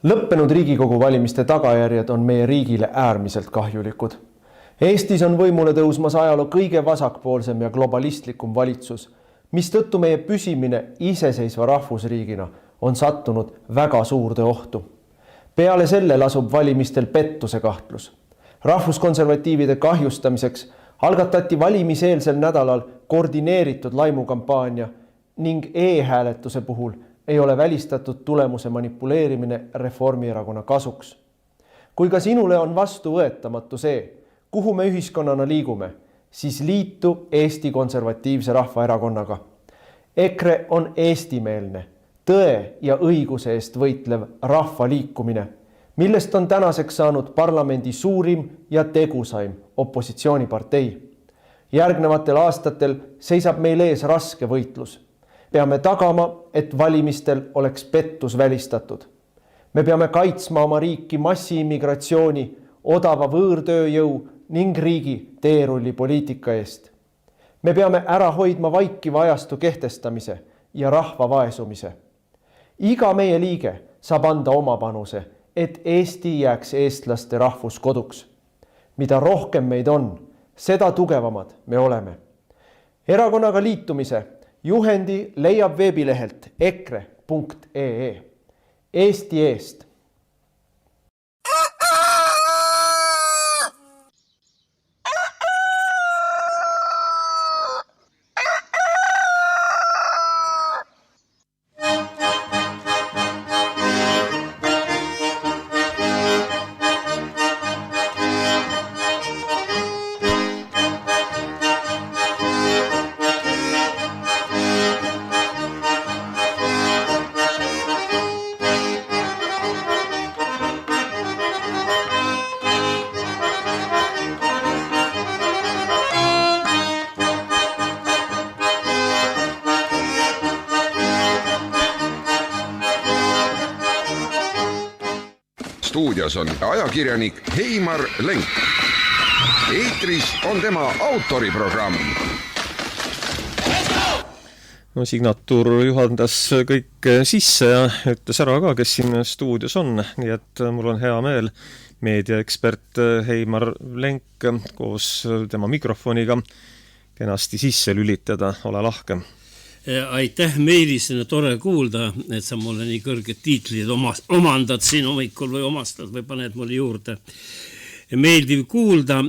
Lõppenud Riigikogu valimiste tagajärjed on meie riigile äärmiselt kahjulikud. Eestis on võimule tõusmas ajaloo kõige vasakpoolsem ja globalistlikum valitsus, mistõttu meie püsimine iseseisva rahvusriigina on sattunud väga suurde ohtu. Peale selle lasub valimistel pettuse kahtlus. Rahvuskonservatiivide kahjustamiseks algatati valimiseelsel nädalal koordineeritud laimukampaania ning e-hääletuse puhul ei ole välistatud tulemuse manipuleerimine Reformierakonna kasuks. Kui ka sinule on vastuvõetamatu see, kuhu me ühiskonnana liigume, siis liitu Eesti Konservatiivse Rahvaerakonnaga. EKRE on eestimeelne, tõe ja õiguse eest võitlev rahvaliikumine, millest on tänaseks saanud parlamendi suurim ja tegusaim opositsioonipartei. Järgnevatel aastatel seisab meil ees raske võitlus. Peame tagama, et valimistel oleks pettus välistatud. Me peame kaitsma oma riiki massiimmigratsiooni, odava võõrtööjõu ning riigi teerullipoliitika eest. Me peame ära hoidma vaikiva ajastu kehtestamise ja rahva vaesumise. Iga meie liige saab anda oma panuse, et Eesti jääks eestlaste rahvuskoduks. Mida rohkem meid on, seda tugevamad me oleme. Erakonnaga liitumise juhendi leiab veebilehelt ekre.ee. Eesti eest. Stuudios on ajakirjanik Heimar Lenk. Eetris on tema autoriprogramm. No, signatuur juhandas kõik sisse ja ütles ära ka, kes siin stuudios on. Nii et mul on hea meel meediaekspert Heimar Lenk koos tema mikrofoniga kenasti sisse lülitada. Ole lahke. Aitäh, Meelis, tore kuulda, et sa mulle nii kõrged tiitlid omandad siin hommikul või omastad või paned mulle juurde. Meeldiv kuulda,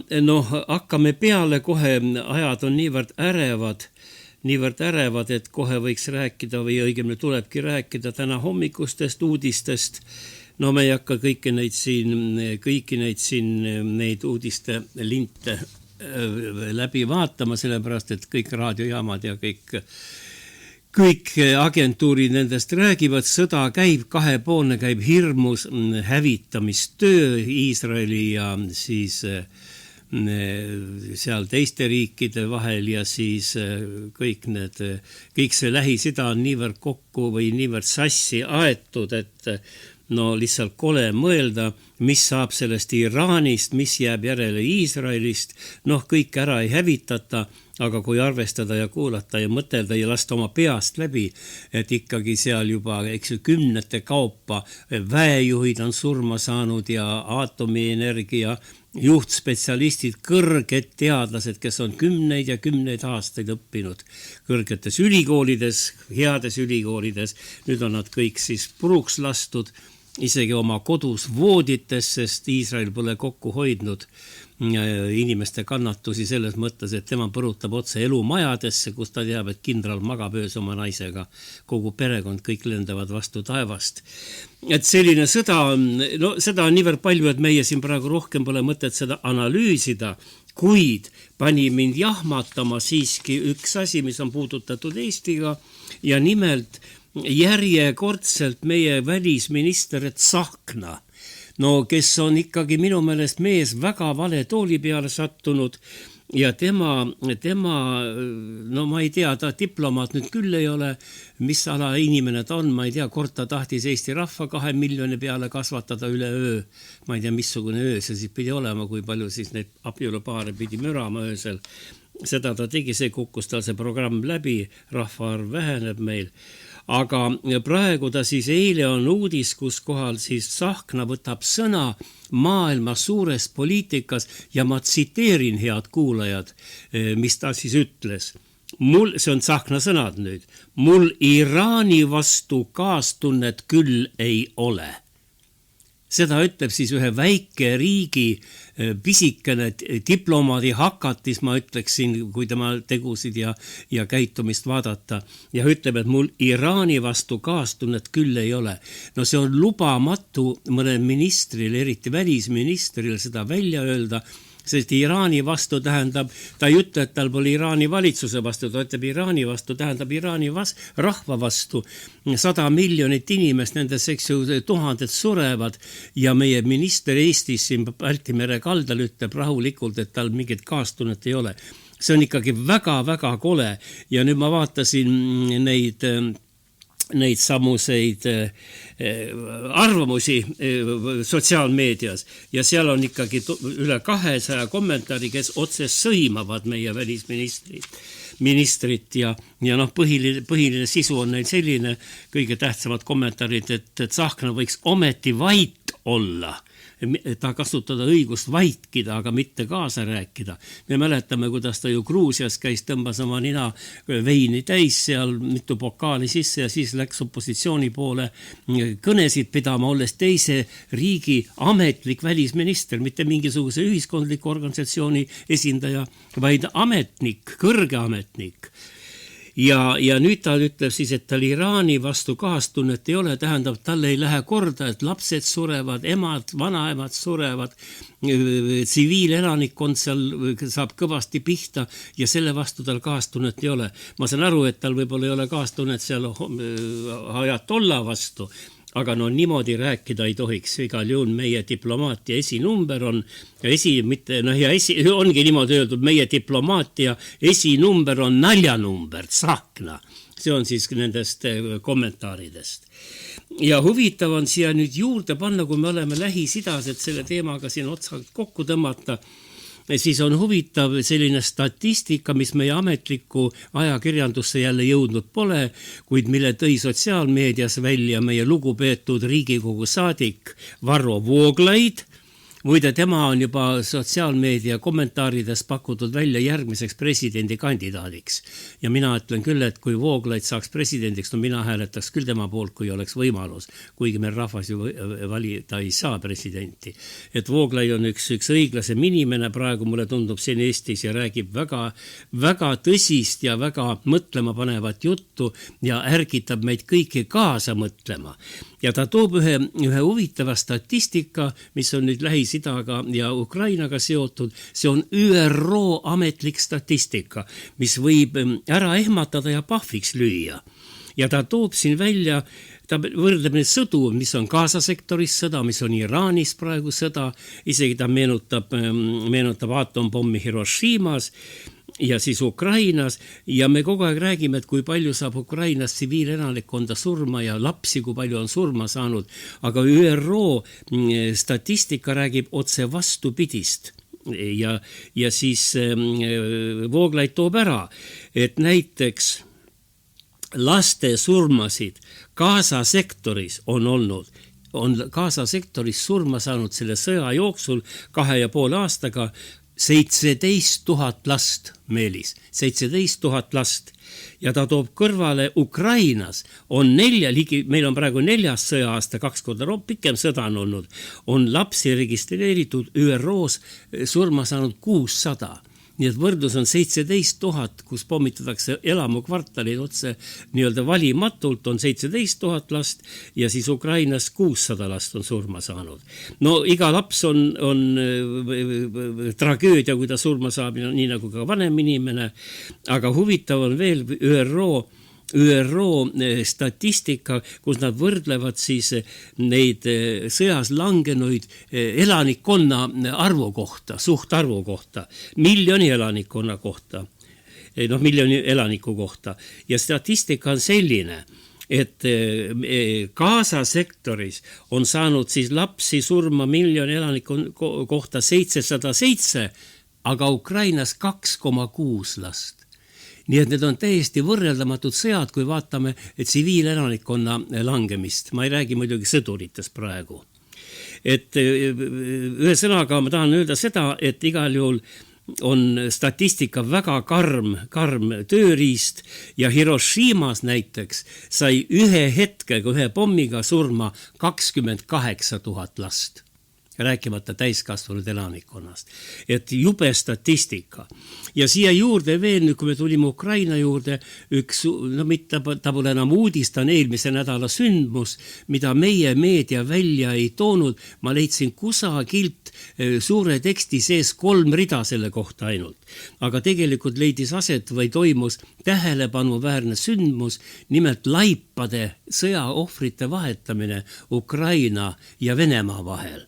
hakkame peale kohe, ajad on niivõrd ärevad, et kohe võiks rääkida või õigemini tulebki rääkida täna hommikustest uudistest. Me ei hakka kõiki neid uudiste linte läbi vaatama, sellepärast, et kõik raadiojaamad ja kõik agentuurid nendest räägivad, sõda käib, kahepoolne käib hirmus hävitamistöö Iisraeli ja siis seal teiste riikide vahel ja siis kõik see Lähis-Ida on niivõrd kokku või niivõrd sassi aetud, et lihtsalt kole mõelda, mis saab sellest Iraanist, mis jääb järele Iisraelist, kõik ära ei hävitata, aga kui arvestada ja kuulata ja mõtelda ja lasta oma peast läbi, et ikkagi seal juba kümnete kaupa väejuhid on surma saanud ja aatomienergia juhtspetsialistid, kõrged teadlased, kes on kümneid ja kümneid aastaid õppinud kõrgetes ülikoolides, heades ülikoolides, nüüd on nad kõik siis puruks lastud, isegi oma kodus voodites, sest Iisrael pole kokku hoidnud inimeste kannatusi selles mõttes, et tema põrutab otse elumajadesse, kus ta teab, et kindral magab öös oma naisega. Kogu perekond, kõik lendavad vastu taevast. Et selline sõda on niivõrd palju, et meie siin praegu rohkem pole mõtet seda analüüsida, kuid pani mind jahmatama siiski üks asi, mis on puudutatud Eestiga ja nimelt järjekordselt meie välisminister Tsahkna, kes on ikkagi minu meelest mees väga vale tooli peale sattunud ja tema, ma ei tea, ta diplomaat nüüd küll ei ole, mis ala inimene ta on, ma ei tea, kord ta tahtis Eesti rahva 2 miljoni peale kasvatada üle öö, ma ei tea, missugune öö see siis pidi olema, kui palju siis neid abielupaare pidi mürama öösel, seda ta tegi, see kukkus tal see programm läbi, rahvaarv väheneb meil. aga praegu ta siis eile on uudis, kus kohal siis Tsahkna võtab sõna maailma suures poliitikas ja ma tsiteerin, head kuulajad, mis ta siis ütles. See on Tsahkna sõnad nüüd. Mul Iraani vastu kaastunnet küll ei ole. Seda ütleb siis ühe väike riigi pisikene diplomaadi hakatis, ma ütleksin, kui tema tegusid ja käitumist vaadata. Ja ütleb, et mul Iraani vastu kaastunnet küll ei ole. No see on lubamatu mõnel ministril, eriti välisministril seda välja öelda, sest Iraani vastu tähendab, ta ei ütle, et tal pole Iraani valitsuse vastu, ta ütleb Iraani vastu, tähendab Iraani rahva vastu. 100 miljonit inimest, nendes tuhanded surevad ja meie minister Eestis siin Balti mere kaldal ütleb rahulikult, et tal mingit kaastunnet ei ole. See on ikkagi väga-väga kole ja nüüd ma vaatasin neid samuseid arvamusi sotsiaalmeedias ja seal on ikkagi üle 200 kommentaari, kes otse sõimavad meie välisministrit ja noh, põhiline sisu on neil selline, kõige tähtsamad kommentaarid, et Tsahkna võiks ometi vait olla. Ta kasutada õigust vaikida, aga mitte kaasa rääkida. Me mäletame, kuidas ta ju Gruusias käis, tõmbas oma nina veini täis seal, mitu pokaali sisse ja siis läks opositsiooni poole kõnesid pidama, olles teise riigi ametlik välisminister, mitte mingisuguse ühiskondliku organisatsiooni esindaja, vaid ametnik, kõrge ametnik. Ja nüüd ta ütleb siis, et tal Iraani vastu kaastunnet ei ole, tähendab, talle ei lähe korda, et lapsed surevad, emad, vanaemad surevad, tsiviilelanikkond seal saab kõvasti pihta ja selle vastu tal kaastunnet ei ole. Ma saan aru, et tal võib-olla ei ole kaastunnet seal ajatolla vastu, aga no niimoodi rääkida ei tohiks. Igal juhul meie diplomaatia esinumber on, ongi niimoodi öeldud, meie diplomaatia esinumber on naljanumber, Tsahkna. See on siis nendest kommentaaridest. Ja huvitav on siia nüüd juurde panna, kui me oleme Lähis-Idas, et selle teemaga siin otsa kokku tõmmata, siis on huvitav selline statistika, mis meie ametlikku ajakirjandusse jälle jõudnud pole, kuid mille tõi sotsiaalmeedias välja meie lugupeetud Riigikogu saadik Varro Vooglaid. Muide, tema on juba sotsiaalmeedia kommentaarides pakutud välja järgmiseks presidendikandidaadiks. Ja mina ütlen küll, et kui Vooglaid saaks presidendiks, no mina hääletaks küll tema poolt, kui oleks võimalus, kuigi meil rahvas ju valida ei saa presidenti. Et Vooglaid on üks õiglasem inimene, praegu mulle tundub siin Eestis ja räägib väga tõsist ja väga mõtlema panevat juttu ja ärgitab meid kõiki kaasa mõtlema. Ja ta toob ühe huvitava statistika, mis on nüüd Lähis-Idaga ja Ukrainaga seotud. See on ÜRO ametlik statistika, mis võib ära ehmatada ja pahviks lüüa. Ja ta toob siin välja, ta võrdleb neid sõdu, mis on Gaza sektoris sõda, mis on Iraanis praegu sõda, isegi ta meenutab aatompommi Hiroshimas ja siis Ukrainas ja me kogu aeg räägime, et kui palju saab Ukrainas tsiviilelanikkonda surma ja lapsi, kui palju on surma saanud, aga ÜRO statistika räägib otse vastupidist ja siis Vooglaid toob ära, et näiteks laste surmasid Gaza sektoris on Gaza sektoris surma saanud selle sõja jooksul 2,5 aastaga 17 000 last, Meelis, 17 000 last. Ja ta toob kõrvale Ukrainas on meil on praegu 4. sõja-aasta, 2 korda pikem sõda on olnud, on lapsi registreeritud ÜROs surma saanud 600. Nii et võrdlus on 17 000, kus pommitatakse elamukvartalid otse nii-öelda valimatult, on 17 000 last ja siis Ukrainas 600 last on surma saanud. No iga laps on tragöödia, kui ta surma saab, nii nagu ka vanem inimene, aga huvitav on veel ÜRO statistika, kus nad võrdlevad siis neid sõjas langenuid elanikkonna arvu kohta, suhtarvu kohta, miljoni elanikkonna kohta, miljoni elaniku kohta. Ja statistika on selline, et Gaza sektoris on saanud siis lapsi surma miljoni elaniku kohta 707, aga Ukrainas 2,6 last. Nii et need on täiesti võrreldamatud sõjad, kui vaatame tsiviilelanikkonna langemist. Ma ei räägi muidugi sõduritest praegu. Et ühesõnaga ma tahan öelda seda, et igal juhul on statistika väga karm tööriist ja Hiroshimas näiteks sai ühe hetkega, ühe pommiga surma 28 000 last. Rääkimata täiskasvanud elanikkonnast. Et jube statistika. Ja siia juurde veel, nüüd kui me tulime Ukraina juurde, mitte ta pole enam uudis, ta on eelmise nädala sündmus, mida meie meedia välja ei toonud. Ma leidsin kusagilt suure teksti sees 3 rida selle kohta ainult. Aga tegelikult leidis aset või toimus tähelepanuväärne sündmus, nimelt laipade sõjaohvrite vahetamine Ukraina ja Venemaa vahel.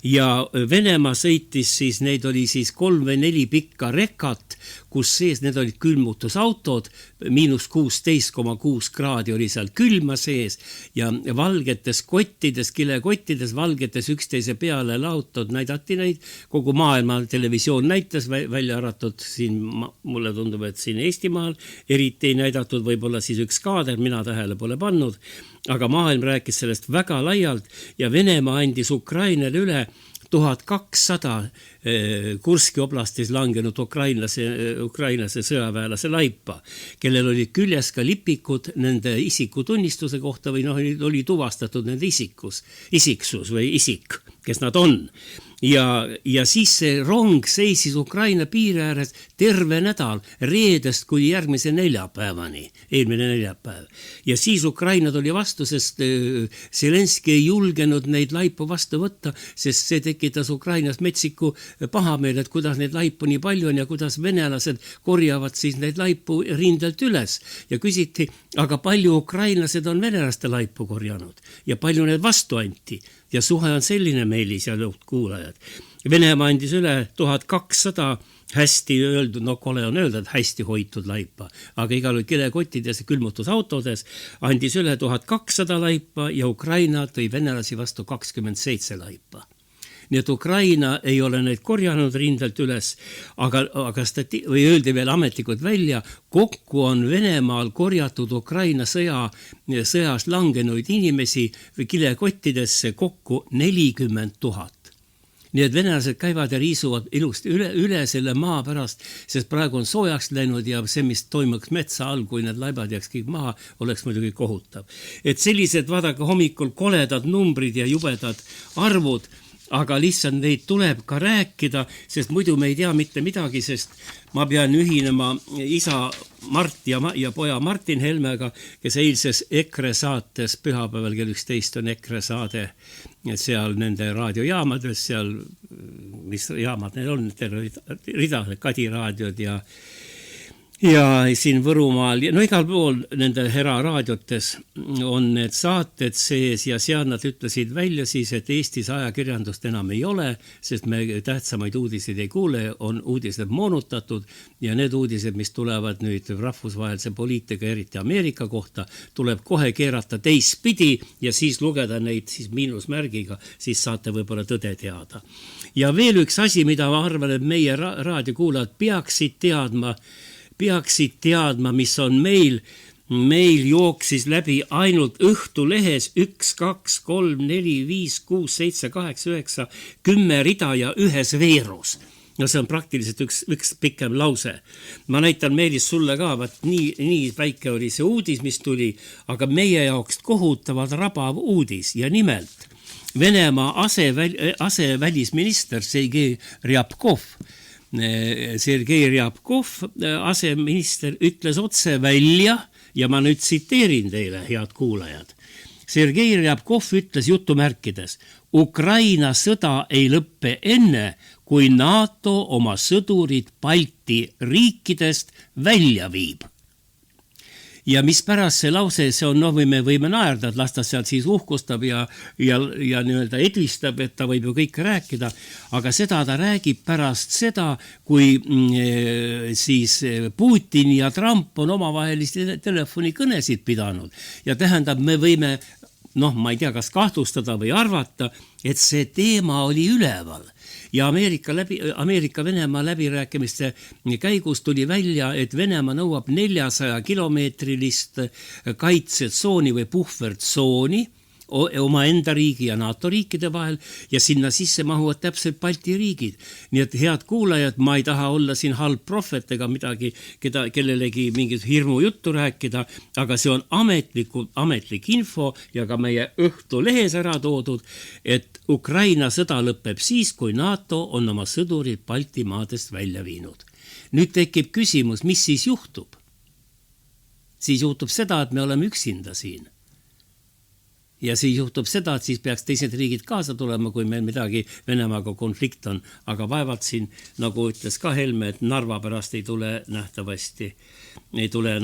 Ja Venemaa sõitis siis, neid oli siis 3 või 4 pikka rekat, kus sees need olid külmutusautod, -16,6 kraadi oli seal külma sees ja valgetes kottides, kilekottides, valgetes üksteise peale lautod näidati neid, kogu maailma televisioon näitas, välja arvatud siin, mulle tundub, et siin Eestimaal eriti ei näidatud, võib-olla siis üks kaader, mina tähele pole pannud, aga maailm rääkis sellest väga laialt ja Venemaa andis Ukrainale üle 1200 Kurski oblastis langenud ukrainlase sõjaväelase laipa, kellel olid küljes ka lipikud nende isikutunnistuse kohta või oli tuvastatud nende isiksus või isik, kes nad on. Ja siis see rong seisis Ukraina piiri ääres terve nädal, reedest kuni järgmise neljapäevani, eelmine neljapäev. Ja siis Ukraina tuli vastu, sest Zelenski ei julgenud neid laipu vastu võtta, sest see tekitas Ukrainas metsiku pahameel, et kuidas neid laipu nii palju on ja kuidas venelased korjavad siis neid laipu rindelt üles. Ja küsiti, aga palju ukrainlased on venelaste laipu korjanud ja palju need vastu anti. Ja suhe on selline, Meelis ja kuulajad. Venemaa andis üle 1200 hästi öeldud, kole on öelda, et hästi hoitud laipa, aga igal kilekottides ja külmutusautodes andis üle 1200 laipa ja Ukraina tõi venelasi vastu 27 laipa. Nii et Ukraina ei ole neid korjanud rindelt üles, aga või öeldi veel ametlikult välja, kokku on Venemaal korjatud Ukraina sõjas langenuid inimesi või kilekottidesse kokku 40 000. Nii et venelased käivad ja riisuvad ilusti üle selle maa pärast, sest praegu on soojaks läinud ja see, mis toimuks metsa all, kui need laibad jääks kõik maha, oleks muidugi kohutav. Et sellised, vaadake, hommikul koledad numbrid ja jubedad arvud, aga lihtsalt neid tuleb ka rääkida, sest muidu me ei tea mitte midagi, sest ma pean ühinema isa Mart ja poja Martin Helmega, kes eilses EKRE saates pühapäeval kell 11 on EKRE saade seal nende raadiojaamades, seal, mis jaamad need on, rida, Kadi raadiod ja siin Võrumaal, igal pool nende eraraadiotes on need saated sees ja seal nad ütlesid välja siis, et Eestis ajakirjandust enam ei ole, sest me tähtsamaid uudiseid ei kuule, on uudised moonutatud ja need uudised, mis tulevad nüüd rahvusvahelise poliitika, eriti Ameerika kohta, tuleb kohe keerata teistpidi ja siis lugeda neid siis miinusmärgiga, siis saate võib-olla tõde teada. Ja veel üks asi, mida ma arvan, et meie raadiokuulajad peaksid teadma, mis on meil jooksis läbi ainult Õhtulehes 1, 2, 3, 4, 5, 6, 7, 8, 9, 10 rida ja ühes veerus. No see on praktiliselt üks pikem lause. Ma näitan Meelis sulle ka, nii väike oli see uudis, mis tuli, aga meie jaoks kohutavad rabav uudis ja nimelt Venemaa asevälisminister Sergei Ryabkov, aseminister, ütles otse välja ja ma nüüd tsiteerin teile, head kuulajad. Sergei Ryabkov ütles jutumärkides, Ukraina sõda ei lõppe enne, kui NATO oma sõdurid Balti riikidest välja viib. Ja mis pärast see lause, see on, me võime naerda, et las ta sealt siis uhkustab ja nii-öelda edvistab, et ta võib ju kõike rääkida, aga seda ta räägib pärast seda, kui siis Putin ja Trump on omavahelisi telefonikõnesid pidanud. Ja tähendab, me võime, ma ei tea, kas kahtlustada või arvata, et see teema oli üleval. ja Ameerika-Venemaa läbirääkimiste käigus tuli välja, et Venemaa nõuab 400-kilomeetrilist kaitsetsooni või puhvertsooni omaenda riigi ja NATO riikide vahel ja sinna sisse mahuvad täpselt Balti riigid. Nii et head kuulajad, ma ei taha olla siin halb prohvet ega midagi, kellelegi mingit hirmu juttu rääkida, aga see on ametlik info ja ka meie Õhtulehes ära toodud, et Ukraina sõda lõpeb siis, kui NATO on oma sõdurid Balti maadest välja viinud. Nüüd tekib küsimus, mis siis juhtub? Siis juhtub seda, et me oleme üksinda siin. Ja siis juhtub seda, et siis peaks teised riigid kaasa tulema, kui meil midagi Venemaaga konflikt on. Aga vaevalt siin, nagu ütles ka Helme, et Narva pärast ei tule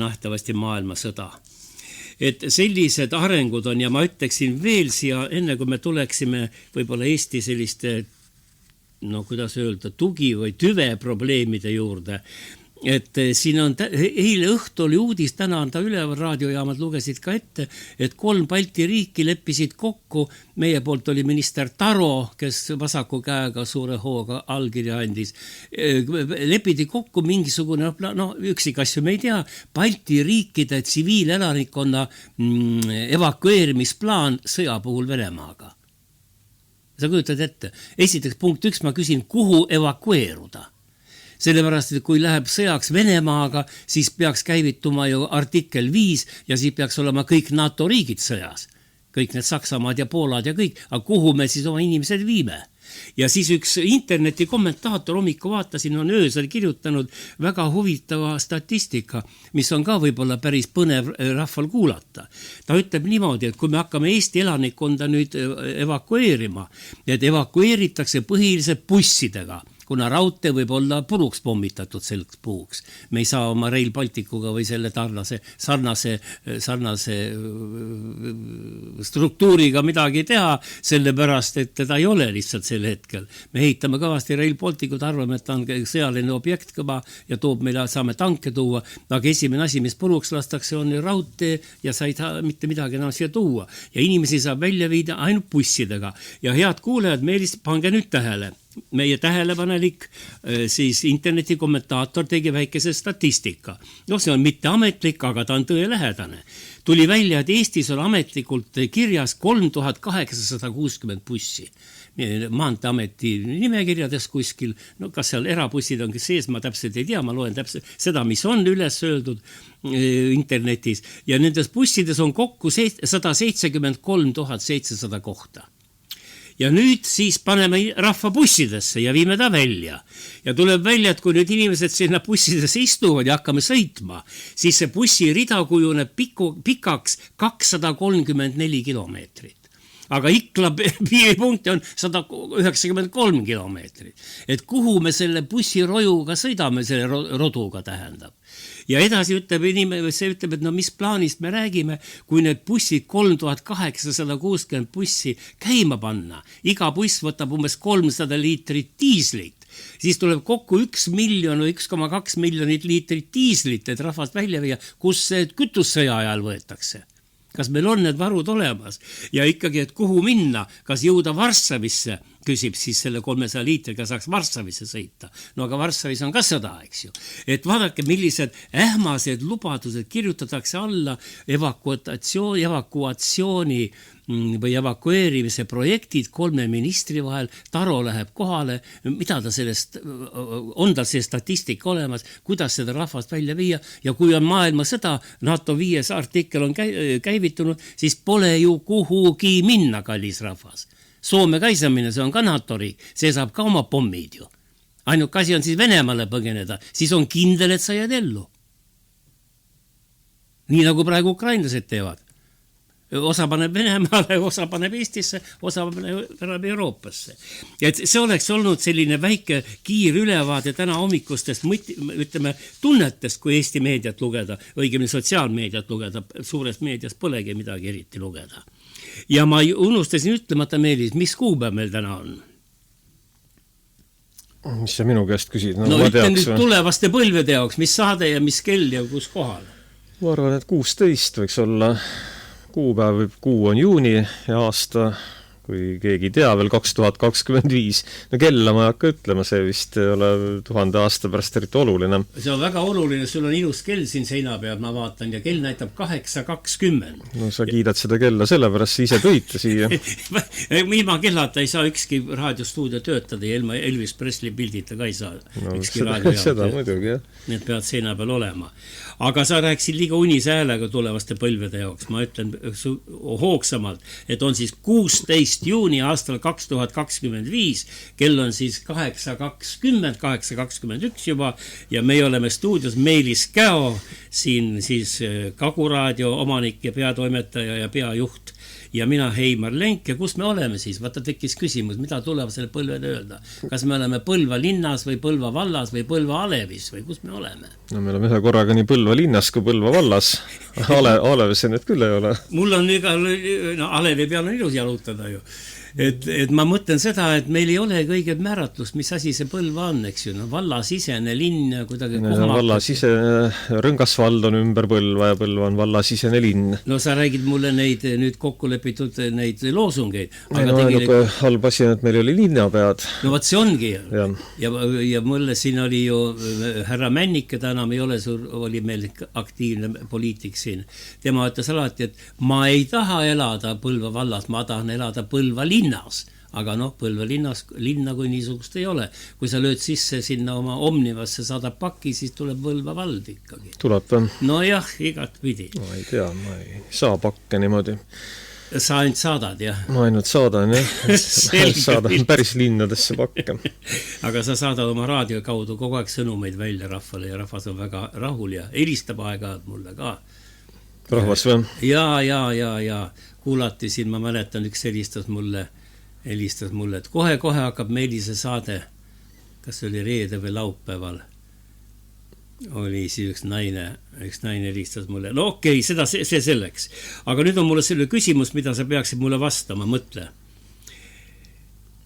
nähtavasti maailmasõda. Et sellised arengud on ja ma ütleksin veel siia, enne kui me tuleksime võib-olla Eesti selliste, kuidas öelda, tugi või tüve probleemide juurde, et siin on eile õhtu oli uudis, täna on ta üleval, raadiojaamad lugesid ka ette, et 3 Balti riiki leppisid kokku, meie poolt oli minister Taro, kes vasaku käega suure hooga allkirja andis, lepiti kokku mingisugune, üksikasju me ei tea, Balti riikide tsiviilelanikkonna evakueerimisplaan sõja puhul Venemaaga. Sa kujutad ette? Esiteks punkt 1, ma küsin, kuhu evakueeruda? Sellepärast, et kui läheb sõjaks Venemaaga, siis peaks käivituma ju artikkel 5 ja siis peaks olema kõik NATO riigid sõjas. Kõik need Saksamaad ja Poolad ja kõik, aga kuhu me siis oma inimesed viime? Ja siis üks interneti kommentaator hommiku vaatasin, on öösel kirjutanud väga huvitava statistika, mis on ka võib-olla päris põnev rahval kuulata. Ta ütleb niimoodi, et kui me hakkame Eesti elanikkonda nüüd evakueerima, et evakueeritakse põhiliselt bussidega, kuna raudtee võib olla puruks pommitatud selleks puhuks. Me ei saa oma Rail Balticuga või selle sarnase struktuuriga midagi teha, sellepärast, et teda ei ole lihtsalt sel hetkel. Me ehitame kõvasti Rail Balticut, arvame, et ta on sõjaline objekt kõva ja saame tanke tuua, aga esimene asi, mis puruks lastakse, on raudtee ja sa ei saa mitte midagi enam siia tuua. Ja inimesi saab välja viida ainult bussidega. Ja head kuulajad, pange nüüd tähele. Meie tähelepanelik siis interneti kommentaator tegi väikese statistika. See on mitte ametlik, aga ta on tõelähedane. Tuli välja, et Eestis on ametlikult kirjas 3860 bussi. Maanteameti nimekirjades kuskil, kas seal erabussid on sees, ma täpselt ei tea, ma loen täpselt seda, mis on üles öeldud internetis. Ja nendes bussides on kokku 173 700 kohta. Ja nüüd siis paneme rahva bussidesse ja viime ta välja. Ja tuleb välja, et kui nüüd inimesed sinna bussidesse istuvad ja hakkame sõitma, siis see bussirida kujuneb pikaks 234 kilomeetrit. Aga Ikla piiripunkti on 193 kilomeetrit. Et kuhu me selle bussirojuga sõidame, selle roduga tähendab. Ja edasi ütleb, et mis plaanist me räägime, kui need bussid 3860 bussi käima panna. Iga buss võtab umbes 300 liitrit diislit. Siis tuleb kokku 1 miljon või 1,2 miljonit liitrit diislit, et rahvast välja viia, kus see kütussõja ajal võetakse. Kas meil on need varud olemas? Ja ikkagi, et kuhu minna, kas jõuda Varssavisse, küsib siis selle 300 liitriga saaks Varssavisse sõita. Aga Varssavis on ka sõda, eks ju. Et vaadake, millised ähmased lubadused kirjutatakse alla evakuatsiooni või evakueerimise projektid 3 ministri vahel. Taro läheb kohale, mida ta sellest, on tal see statistika olemas, kuidas seda rahvast välja viia ja kui on maailmasõda, NATO 5 artikkel on käivitunud, siis pole ju kuhugi minna, kallis rahvas. Soome ka ei saa minna, see on ka NATO riik, see saab ka oma pommid ju. Ainuke asi on siis Venemaale põgeneda, siis on kindel, et sa jääd ellu. Nii nagu praegu ukrainlased teevad. Osa paneb Venemaale, osa paneb Eestisse, osa paneb Euroopasse. Et see oleks olnud selline väike kiir ülevaade täna hommikustest, ütleme, tunnetest, kui Eesti meediat lugeda, õigemini sotsiaalmeediat lugeda, suures meedias polegi midagi eriti lugeda. Ja ma unustasin ütlemata, Meelis, mis kuupäev meil täna on? Mis sa minu käest küsid? No ütlen nüüd tulevaste põlvede jaoks, mis saade ja mis kell ja kus kohal? Ma arvan, et 16 võiks olla kuupäev, kuu on juuni ja aasta kui keegi ei tea veel 2025. No kella ma ei hakka ütlema, see vist ei ole 1000 aasta pärast eriti oluline. See on väga oluline, sul on ilus kell siin seina peal, ma vaatan, ja kell näitab 8:20. No sa kiidad seda kella sellepärast, ise tõite siia. Ilma kellata ei saa ükski raadiostuudio töötada ja ilma Elvis Presley pildita ka ei saa. No, seda muidugi, jah. Need peavad seina peal olema. Aga sa rääkisid liiga unise häälega tulevaste põlvede jaoks. Ma ütlen hoogsamalt, et on siis 16 juuni aastal 2025, kell on siis 8:20, 8:21 juba, ja me oleme stuudios Meelis Käo, siin siis Kagu-raadio omanik ja peatoimetaja ja peajuht, ja mina Heimar Lenk, ja kus me oleme siis? Vaata, tekkis küsimus, mida tuleb selle põlvede öelda? Kas me oleme Põlva linnas või Põlva vallas või Põlva Alevis või kus me oleme? No me oleme ühe korraga nii Põlva linnas kui Põlva vallas. Alevis need küll ei ole. Mul on Alevi peal on ilus jalutada ju. Et ma mõtlen seda, et meil ei ole kõige määratlust, mis asi see Põlva on, eks ju, no vallasisene linn ja kuidagi Rõngasvald on ümber Põlva ja Põlva on vallasisene linn. No sa räägid mulle neid nüüd kokku lepitud neid loosungeid. Halb asi on, et meil oli linnapead. No vaat see ongi. Ja mulle siin oli ju härra Männike, ta enam ei ole oli meil aktiivne poliitik siin. Tema ütles alati, et ma ei taha elada Põlva vallas, ma tahan elada Põlva linnas. Aga Põlva linna kui niisugust ei ole. Kui sa lööd sisse sinna oma Omnivasse 100 pakki, siis tuleb Põlva vald ikkagi. Tuleb või? No jah, igat pidi. Ma ei tea, ma ei saa pakke niimoodi. Sa ainult saadad, jah? Ma ainult saadan, jah. Saadan päris linnadesse pakke. Aga sa saadad oma raadio kaudu kogu aeg sõnumeid välja rahvale ja rahvas on väga rahul ja helistab aega mulle ka. Rahvas või? Ja. Kuulati siin, ma mäletan, üks helistas mulle, et kohe hakkab Meelise saade, kas oli reede või laupäeval, oli siis üks naine helistas mulle. No okei, see selleks. Aga nüüd on mulle selle küsimus, mida sa peaksid mulle vastama, mõtle.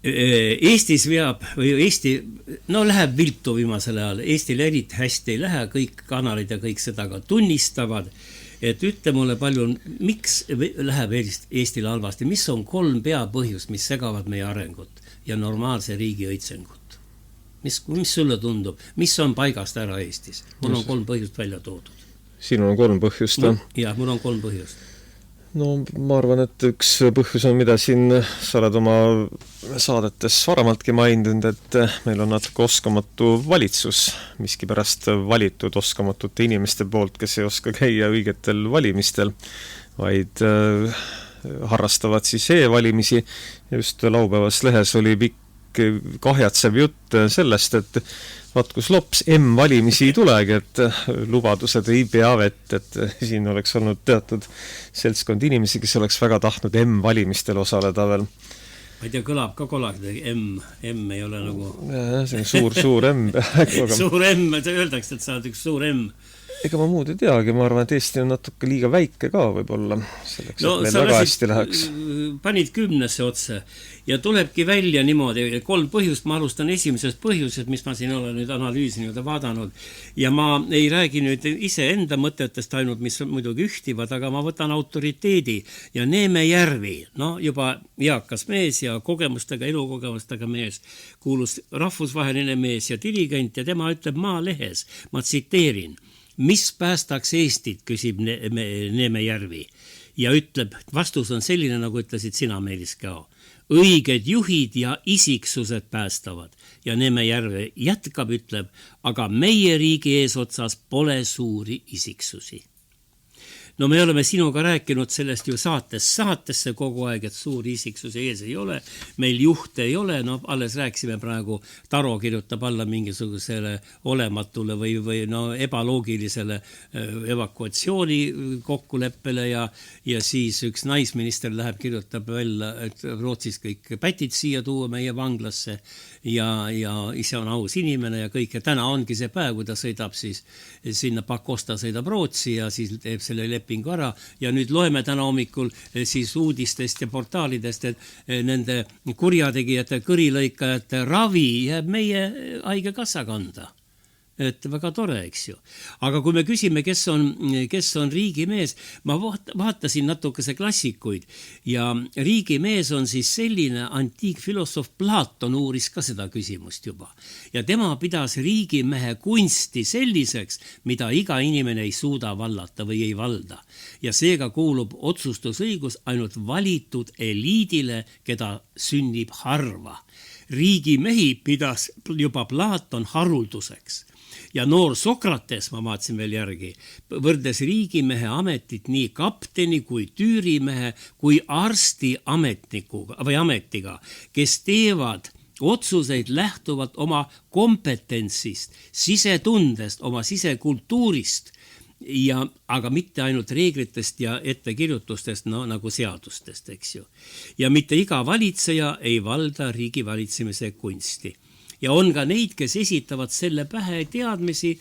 Eestis läheb viltu viimasel ajal, Eestil eriti hästi ei lähe, kõik kanalid ja kõik seda ka tunnistavad. Et ütle mulle palju, miks läheb Eestil halvasti, mis on 3 peapõhjust, mis segavad meie arengut ja normaalse riigi õitsengut? Mis sulle tundub? Mis on paigast ära Eestis? Mul on 3 põhjust välja toodud. Sinul on 3 põhjust? Jah, mul on 3 põhjust. No ma arvan, et üks põhjus on, mida siin sa oled oma saadetes varamaltki maininud, et meil on natuke oskamatu valitsus, miski pärast valitud oskamatute inimeste poolt, kes ei oska käia õigetel valimistel, vaid harrastavad siis e-valimisi. Just laupäevas lehes oli pikk kahjatsev jutt sellest, et vaat kus lops M-valimisi ei tulegi, et lubadused ei pea vett, et siin oleks olnud teatud seltskond inimesi, kes oleks väga tahtnud M-valimistel osaleda veel. Ma ei tea, kõlab ka kolagi, M ei ole nagu... Ja, see on suur M. Suur M, öeldakse, et sa oled üks suur M. Ega ma muud ei teagi, ma arvan, et Eesti on natuke liiga väike ka võib-olla selleks, et meil väga hästi läheks. Panid 10 otse ja tulebki välja niimoodi 3 põhjust, ma alustan esimesest põhjusest, mis ma siin olen nüüd analüüsinud ja vaadanud ja ma ei räägi nüüd ise enda mõtetest ainult, mis muidugi ühtivad, aga ma võtan autoriteedi ja Neeme Järvi, juba eakas mees ja kogemustega, elukogemustega mees, kuulus rahvusvaheline mees ja dirigent ja tema ütleb Maalehes, ma tsiteerin, mis päästaks Eestit, küsib Neeme Järvi ja ütleb, vastus on selline, nagu ütlesid sina, Meelis Käo. Õiged juhid ja isiksused päästavad ja Neeme Järve jätkab, ütleb, aga meie riigi eesotsas pole suuri isiksusi. No me oleme sinuga rääkinud sellest ju saatesse kogu aeg, et suuri isiksusi ees ei ole, meil juhte ei ole, alles rääkisime praegu, Taro kirjutab alla mingisugusele olematule või ebaloogilisele evakuatsiooni kokkuleppele ja siis üks naisminister läheb, kirjutab välja, et Rootsis kõik pätid siia tuua meie vanglasse ja ise on aus inimene ja kõik ja täna ongi see päev, kui ta sõidab siis sinna Pakosta sõidab Rootsi ja siis teeb selle lepingu ära ja nüüd loeme täna hommikul siis uudistest ja portaalidest, et nende kurjategijate, kõrilõikajate ravi jääb meie haigekassa kanda. et väga tore, eks ju. Aga kui me küsime, kes on riigimees, ma vaatasin natukese klassikuid ja riigimees on siis selline antiikfilosoof Platon uuris ka seda küsimust juba. Ja tema pidas riigimehe kunsti selliseks, mida iga inimene ei suuda vallata või ei valda. Ja seega kuulub otsustusõigus ainult valitud eliidile, keda sünnib harva. Riigimehi pidas juba Platon harulduseks. Ja noor Sokrates, ma vaatasin veel järgi, võrdes riigimehe ametit nii kapteni kui tüürimehe kui arsti ametiga, kes teevad otsuseid lähtuvalt oma kompetentsist, sisetundest, oma sisekultuurist, aga mitte ainult reeglitest ja ettekirjutustest, nagu seadustest, eks ju. Ja mitte iga valitseja ei valda riigi valitsemise kunsti. Ja on ka neid, kes esitavad selle pähe teadmisi,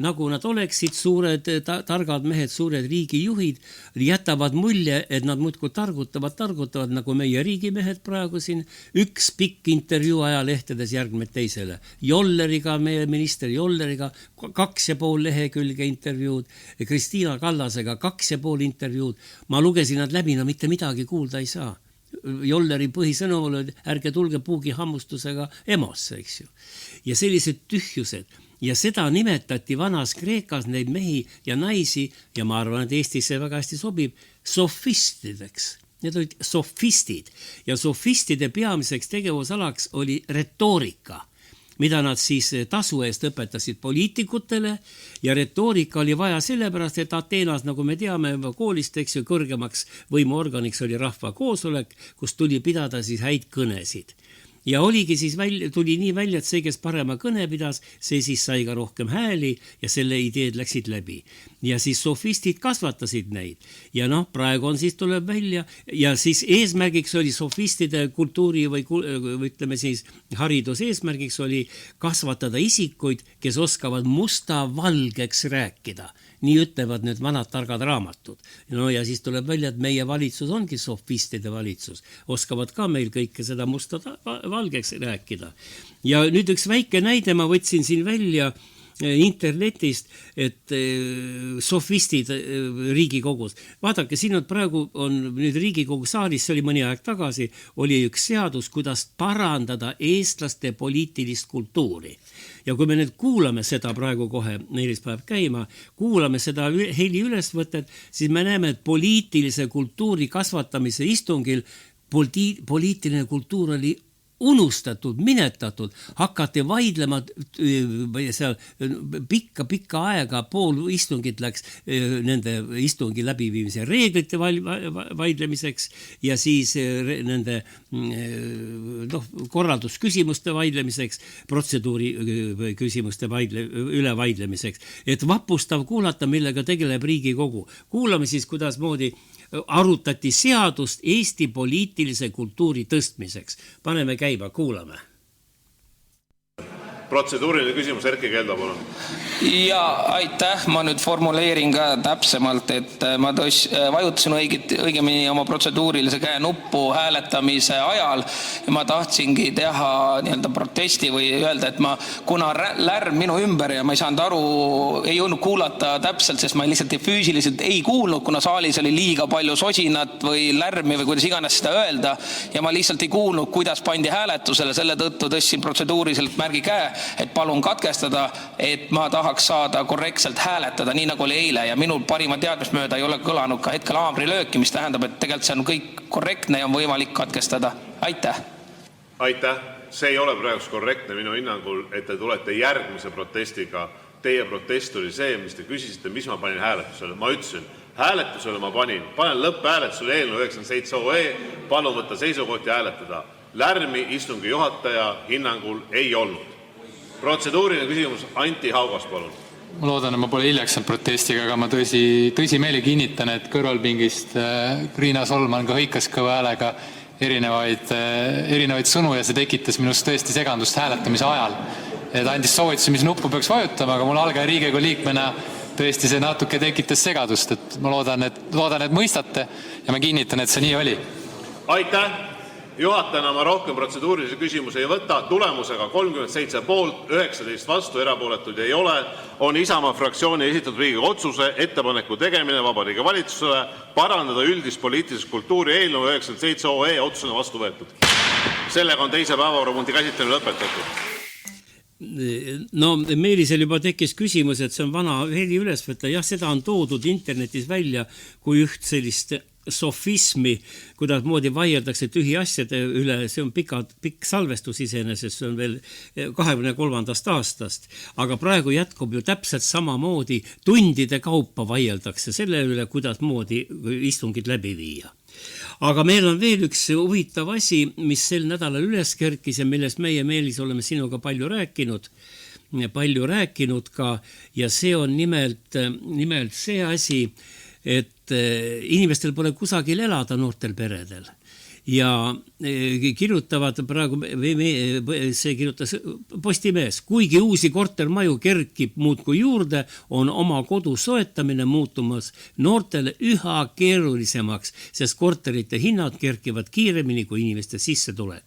nagu nad oleksid suured targad mehed, suured riigijuhid, jätavad mulje, et nad muudkui targutavad, nagu meie riigimehed praegu siin. Üks pikk intervjuu ajalehtedes järgneb teisele. Jolleriga, meie minister Jolleriga 2,5 lehekülge intervjuud, Kristiina Kallasega 2,5 intervjuud. Ma lugesin nad läbi, mitte midagi kuulda ei saa. Jolleri põhisõnum oli, ärge tulge puugihammustusega EMO-sse, eks ju. Ja sellised tühjused. Ja seda nimetati vanas Kreekas neid mehi ja naisi, ja ma arvan, et Eestis see väga hästi sobib, sofistideks. Need olid sofistid. Ja sofistide peamiseks tegevusalaks oli retoorika, mida nad siis tasu eest õpetasid poliitikutele ja retoorika oli vaja sellepärast, et Ateenas, nagu me teame koolist, eks ju, kõrgemaks võimuorganiks oli rahva koosolek, kus tuli pidada siis häid kõnesid. Ja oligi siis tuli nii välja, et see, kes parema kõne pidas, see siis sai ka rohkem hääli ja selle ideed läksid läbi. Ja siis sofistid kasvatasid neid. Ja praegu on siis tuleb välja ja siis eesmärgiks oli sofistide kultuuri või ütleme siis haridus eesmärgiks oli kasvatada isikuid, kes oskavad musta valgeks rääkida. Nii ütlevad need vanad targad raamatud. Ja siis tuleb välja, et meie valitsus ongi sofistide valitsus. Oskavad ka meil kõike seda musta valgeks rääkida. Ja nüüd üks väike näide ma võtsin siin välja internetist, et sofistid Riigikogus. Vaadake, siin on praegu nüüd Riigikogu saalis, see oli mõni aeg tagasi, oli üks seadus, kuidas parandada eestlaste poliitilist kultuuri. Ja kui me nüüd kuulame seda praegu kohe, neilis päev käima, kuulame seda heli ülesvõtet, siis me näeme, et poliitilise kultuuri kasvatamise istungil poliitiline kultuur oli unustatud, minetatud, hakati vaidlema seal pikka aega, pool istungit läks nende istungi läbiviimise reeglite vaidlemiseks ja siis nende korraldusküsimuste vaidlemiseks, protseduuri küsimuste üle vaidlemiseks. Et vapustav kuulata, millega tegeleb Riigikogu. Kuulame siis, kuidas moodi arutati seadust Eesti poliitilise kultuuri tõstmiseks. Paneme käima, kuulame. Protseduuriline küsimus, Erkki Keldo, palun. Ja aitäh, ma nüüd formuleerin ka täpsemalt, et ma vajutasin õigemini oma protseduurilise käe nuppu hääletamise ajal ja ma tahtsingi teha nii-öelda protesti või öelda, et kuna lärm minu ümber ja ma ei saanud aru, ei jõudnud kuulata täpselt, sest ma lihtsalt füüsiliselt ei kuulnud, kuna saalis oli liiga palju sosinat või lärmi või kuidas iganes seda öelda ja ma lihtsalt ei kuulnud, kuidas pandi hääletusele, selle tõttu tõstsin protseduuriliselt märgi käe, et palun katkestada, et ma tahaks saada korrektselt hääletada, nii nagu oli eile ja minul parima teadmismööda ei ole kõlanud ka hetkel haamrilööki, mis tähendab, et tegelikult see on kõik korrektne ja on võimalik katkestada. Aitäh! Aitäh! See ei ole praegu korrektne minu hinnangul, et te tulete järgmise protestiga. Teie protest oli see, mis te küsisite, mis ma panin hääletusele. Ma ütlesin, hääletusele ma panen lõpphääletusele eelnõu 97 OE, palun võtta seisukoht ja hääletada. Lärmi istungi juhataja hinnangul ei olnud. Protseduuriline küsimus, Anti Haugas, palun. Ma loodan, et ma pole hiljaks protestiga, aga ma tõsimeeli kinnitan, et kõrvalpingist Riina Solman ka hõikas kõva häälega erinevaid sõnu ja see tekitas minust tõesti segandust hääletamise ajal. Et andis soovitusi, mis nuppu peaks vajutama, aga mul algaja Riigikogu liikmena tõesti see natuke tekitas segadust. Et ma loodan, et mõistate ja ma kinnitan, et see nii oli. Aitäh! Juhatajana ma rohkem protseduurilisi küsimusi ei võta. Tulemusega 37 poolt, 19 vastu, erapooletuid ei ole, on Isamaa fraktsiooni esitatud Riigikogu otsuse ettepaneku tegemine Vabariigi Valitsusele parandada üldist poliitilist kultuuri eelnõu 97 OE otsusena vastu võetud. Sellega on teise päevakorrapunkti käsitlemine lõpetatud. No Meelisel juba tekkis küsimus, et see on vana heli üles võtta. Jah, seda on toodud internetis välja kui üht sellist sofismi, kuidas moodi vaieldakse tühi asjade üle. See on pikk salvestus iseenesest, see on veel 23. aastast. Aga praegu jätkub ju täpselt samamoodi, tundide kaupa vaieldakse selle üle, kuidas moodi istungid läbi viia. Aga meil on veel üks huvitav asi, mis sel nädalal üles kerkis ja millest meie Meelis oleme sinuga palju rääkinud ka, ja see on nimelt see asi, et inimestel pole kusagil elada noortel peredel. Ja kirjutavad praegu, see kirjutas Postimees, kuigi uusi kortermaju kerkib muudkui juurde, on oma kodu soetamine muutumas noortele üha keerulisemaks, sest korterite hinnad kerkivad kiiremini kui inimeste sissetulek.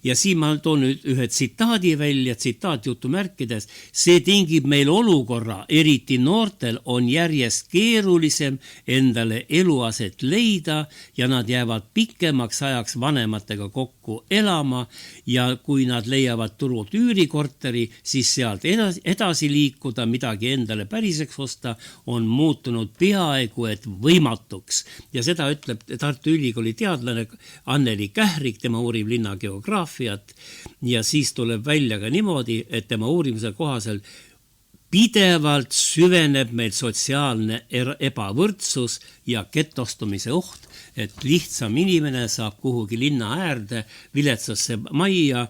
Ja siin ma toon nüüd ühe tsitaadi välja, tsitaat jutumärkides, see tingib meil olukorra, eriti noortel on järjest keerulisem endale eluaset leida ja nad jäävad pikemaks ajaks vanematega kokku elama ja kui nad leiavad turult üürikorteri, siis sealt edasi liikuda, midagi endale päriseks osta, on muutunud peaaegu et võimatuks. Ja seda ütleb Tartu Ülikooli teadlane Anneli Kährik, tema uurib linna geograafiat ja siis tuleb välja ka niimoodi, et tema uurimuse kohaselt pidevalt süveneb meil sotsiaalne ebavõrdsus ja getostumise oht, et lihtsam inimene saab kuhugi linna äärde viletsasse majja,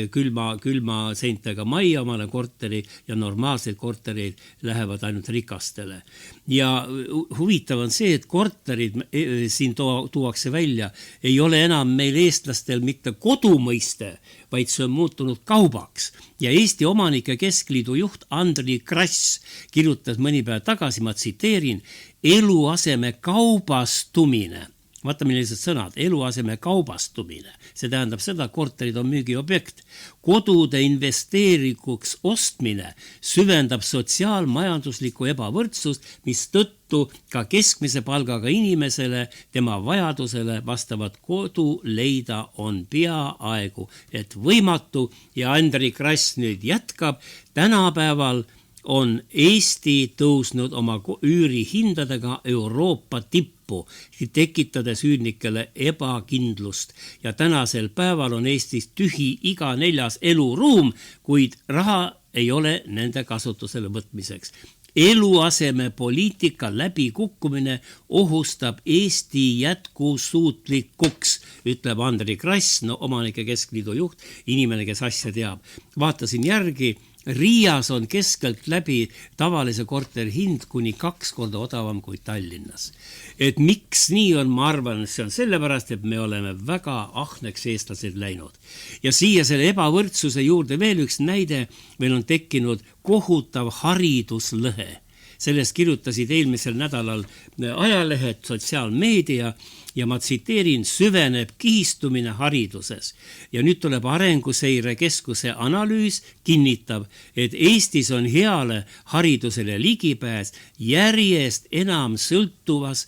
külma seintega majja omale korteri ja normaalseid kortereid lähevad ainult rikastele. Ja huvitav on see, et korterid siin tuuakse välja, ei ole enam meil eestlastel mitte kodumõiste, vaid see on muutunud kaubaks. Ja Eesti Omanike Keskliidu juht Andri Krass kirjutas mõni päev tagasi, ma tsiteerin, eluaseme kaubastumine. Vaata, millised sõnad, eluaseme kaubastumine. See tähendab seda, korterid on müügiobjekt. Kodude investeerikuks ostmine süvendab sotsiaalmajanduslikku ebavõrdsust, mis tõttu ka keskmise palgaga inimesele tema vajadusele vastavat kodu leida on peaaegu et võimatu. Ja Andri Krass nüüd jätkab, tänapäeval on Eesti tõusnud oma üürihindadega Euroopa tippu, tekitades üürnikele ebakindlust. Ja tänasel päeval on Eestis tühi iga 4. eluruum, kuid raha ei ole nende kasutusele võtmiseks. Eluaseme poliitika läbikukkumine ohustab Eesti jätkusuutlikuks, ütleb Andri Krass, Omanike Keskliidu juht, inimene, kes asja teab. Vaatasin järgi, Riias on keskelt läbi tavalise korteri hind kuni 2 korda odavam kui Tallinnas. Et miks nii on, ma arvan, see on sellepärast, et me oleme väga ahneks eestlased läinud. Ja siia selle ebavõrdsuse juurde veel üks näide, meil on tekkinud kohutav hariduslõhe. Sellest kirjutasid eelmisel nädalal ajalehed, sotsiaalmeedia ja ma tsiteerin, süveneb kihistumine hariduses. Ja nüüd tuleb Arenguseire Keskuse analüüs, kinnitab, et Eestis on heale haridusele ligipääs järjest enam sõltuvas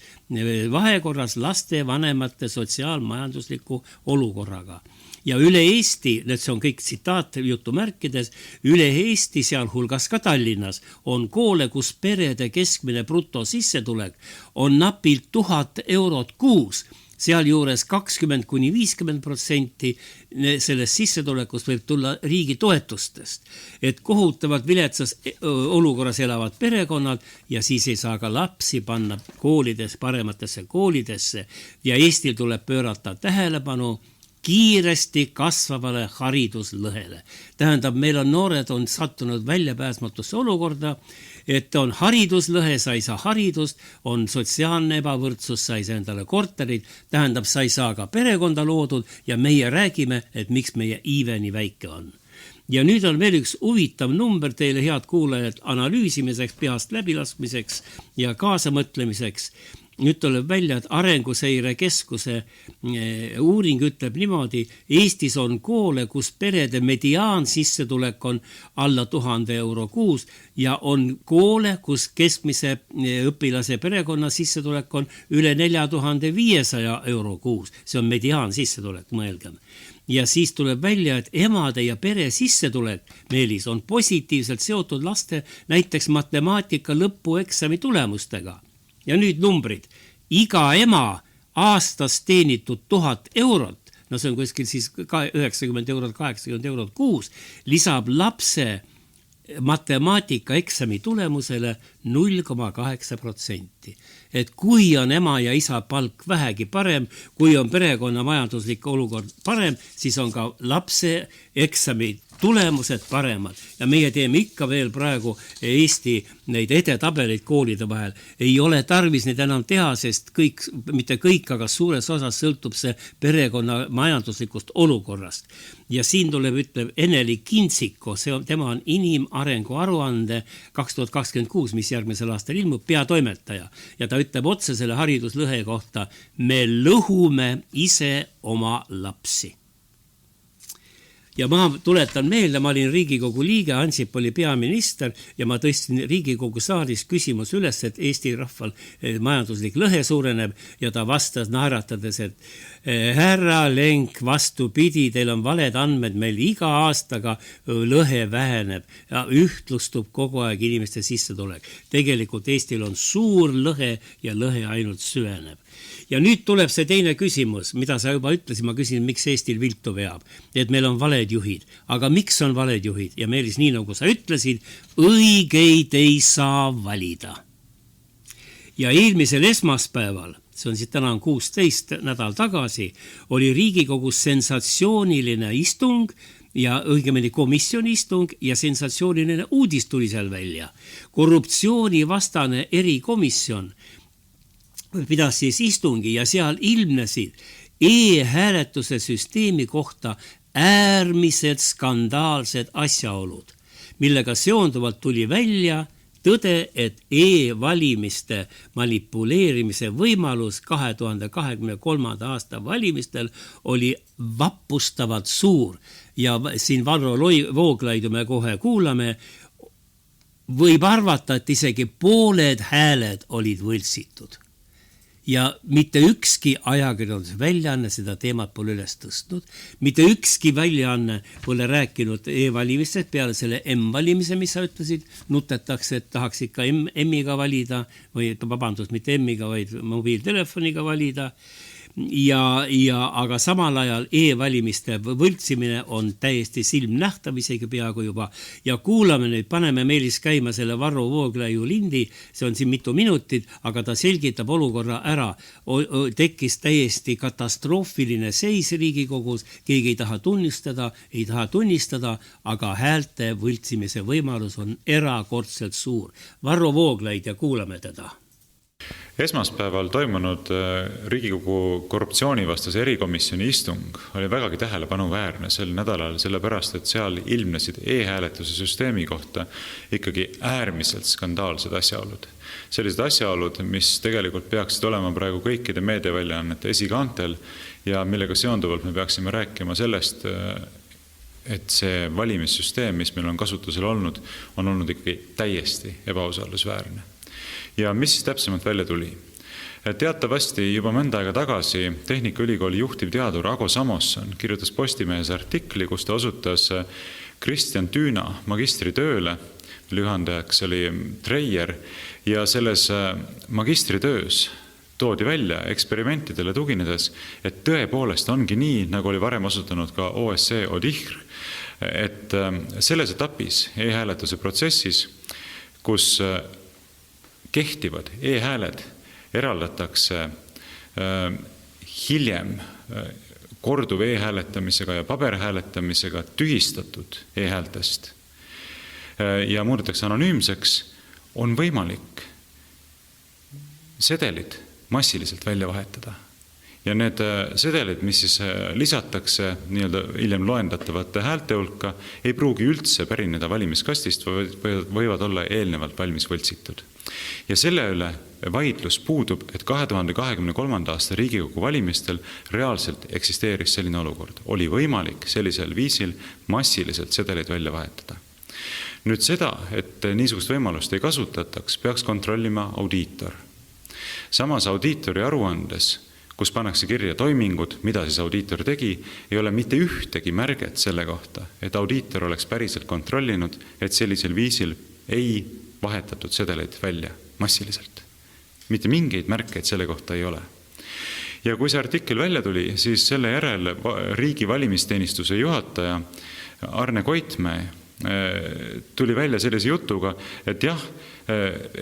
vahekorras laste vanemate sotsiaalmajandusliku olukorraga. Ja üle Eesti, see on kõik tsitaat jutumärkides, üle Eesti, sealhulgas ka Tallinnas, on koole, kus perede keskmine brutosissetulek on napilt 1000 eurot kuus. Sealjuures 20–50% sellest sissetulekust võib tulla riigi toetustest. Et kohutavalt viletsas olukorras elavad perekonnad ja siis ei saa ka lapsi panna parematesse koolidesse ja Eestil tuleb pöörata tähelepanu kiiresti kasvavale hariduslõhele. Tähendab, meil on noored on sattunud väljapääsmatusse olukorda, et on hariduslõhe, sa ei saa haridust, on sotsiaalne ebavõrdsus, sa ei saa endale korterid, tähendab, sa ei saa ka perekonda loodud ja meie räägime, et miks meie iive nii väike on. Ja nüüd on veel üks huvitav number teile, head kuulajad, analüüsimiseks, peast läbilaskmiseks ja kaasamõtlemiseks. nüüd tuleb välja, et Arenguseire Keskuse uuring ütleb niimoodi, Eestis on koole, kus perede mediaansissetulek on alla 1000 euro kuus ja on koole, kus keskmise õpilase perekonna sissetulek on üle 4500 euro kuus. See on mediaansissetulek, mõelgem. Ja siis tuleb välja, et emade ja pere sissetulek, Meelis, on positiivselt seotud laste näiteks matemaatika lõpueksami tulemustega. Ja nüüd numbrid. Iga ema aastas teenitud 1000 eurot, no see on kuskil siis 90 eurot, 80 eurot kuus, lisab lapse matemaatikaeksami tulemusele 0,8%. Et kui on ema ja isa palk vähegi parem, kui on perekonna majanduslik olukord parem, siis on ka lapse eksami tulemused paremad. Ja meie teeme ikka veel praegu Eesti neid edetabeleid koolide vahel. Ei ole tarvis neid enam teha, sest kõik, mitte kõik, aga suures osas sõltub see perekonna majanduslikust olukorrast. Ja siin tuleb, ütleb Eneli Kintsiko, tema on inimarengu aruande 2026, mis järgmisel aastal ilmub, peatoimetaja. Ja ta ütleb otse selle hariduslõhe kohta, me lõhume ise oma lapsi. Ja ma tuletan meelde, ma olin Riigikogu liige, Ansip oli peaminister ja ma tõstin Riigikogu saalis küsimus üles, et Eesti rahval majanduslik lõhe suureneb ja ta vastas naeratades, et härra Lenk, vastupidi, teil on valed andmed, meil iga aastaga lõhe väheneb ja ühtlustub kogu aeg inimeste sissetulek. Tegelikult Eestil on suur lõhe ja lõhe ainult süveneb. Ja nüüd tuleb see teine küsimus, mida sa juba ütlesid, ma küsin, miks Eestil viltu veab, et meil on valed juhid. Aga miks on valed juhid? Ja Meelis, nii nagu sa ütlesid, õigeid ei saa valida. Ja eelmisel esmaspäeval, see on siis täna on 16 nädal tagasi, oli Riigikogus sensatsiooniline istung ja õigemini komisjoni istung ja sensatsiooniline uudis tuli seal välja. Korruptsioonivastane erikomisjon pidas siis istungi ja seal ilmnesid e-hääletuse süsteemi kohta äärmiselt skandaalsed asjaolud, millega seonduvalt tuli välja tõde, et e-valimiste manipuleerimise võimalus 2023. aasta valimistel oli vappustavalt suur ja siin Varro Vooglaidu me kohe kuulame, võib arvata, et isegi pooled hääled olid võltsitud. Ja mitte ükski ajakirjanduse väljaanne seda teemat pole üles tõstnud. Mitte ükski väljaanne pole rääkinud e-valimistest peale selle M-valimise, mis sa ütlesid, nutetakse, et tahaks ikka M-iga valida, või vabandust, mitte M-iga, vaid mobiiltelefoniga valida. Aga samal ajal e-valimiste võltsimine on täiesti silmnähtav isegi peaaegu juba. Ja kuulame nüüd, paneme Meelis käima selle Varro Vooglaiu lindi, see on siin mitu minutit, aga ta selgitab olukorra ära. Tekkis täiesti katastroofiline seis Riigikogus, keegi ei taha tunnistada, aga häälte võltsimise võimalus on erakordselt suur. Varro Vooglaid ja kuulame teda. Esmaspäeval toimunud Riigikogu korruptsioonivastase erikomisjoni istung oli vägagi tähelepanuväärne sel nädalal, sellepärast, et seal ilmnesid e-hääletuse süsteemi kohta ikkagi äärmiselt skandaalsed asjaolud. Sellised asjaolud, mis tegelikult peaksid olema praegu kõikide meediaväljaannete esikaantel ja millega seonduvalt me peaksime rääkima sellest, et see valimissüsteem, mis meil on kasutusel olnud, on olnud ikkagi täiesti ebausaldusväärne. Ja mis siis täpsemalt välja tuli? Teatavasti juba mõnda aega tagasi Tehnikaülikooli juhtivteadur Ago Samosson kirjutas Postimehes artikli, kus ta osutas Kristjan Tüüna magistritööle, lühendajaks oli Treier, ja selles magistritöös toodi välja eksperimentidele tuginedes, et tõepoolest ongi nii, nagu oli varem osutanud ka OSCE Odihr, et selles etapis e-hääletuse protsessis, kus kehtivad e-hääled eraldatakse hiljem korduv e-hääletamisega ja paberhääletamisega tühistatud e-häältest ja muudetakse anonüümseks, on võimalik sedelid massiliselt välja vahetada. Ja need sedelid, mis siis lisatakse nii-öelda hiljem loendatavate häälte hulka, ei pruugi üldse pärineda valimiskastist, võivad olla eelnevalt valmis võltsitud. Ja selle üle vaidlus puudub, et 2023. aasta Riigikogu valimistel reaalselt eksisteeris selline olukord. Oli võimalik sellisel viisil massiliselt sedeleid välja vahetada. Nüüd seda, et niisugust võimalust ei kasutataks, peaks kontrollima audiitor. Samas audiitori aruandes, kus pannakse kirja toimingud, mida siis audiitor tegi, ei ole mitte ühtegi märget selle kohta, et audiitor oleks päriselt kontrollinud, et sellisel viisil ei vahetatud sedeleid välja massiliselt. Mitte mingeid märkeid selle kohta ei ole. Ja kui see artikkel välja tuli, siis selle järel riigi valimisteenistuse juhataja Arne Koitmäe tuli välja sellise jutuga, et jah,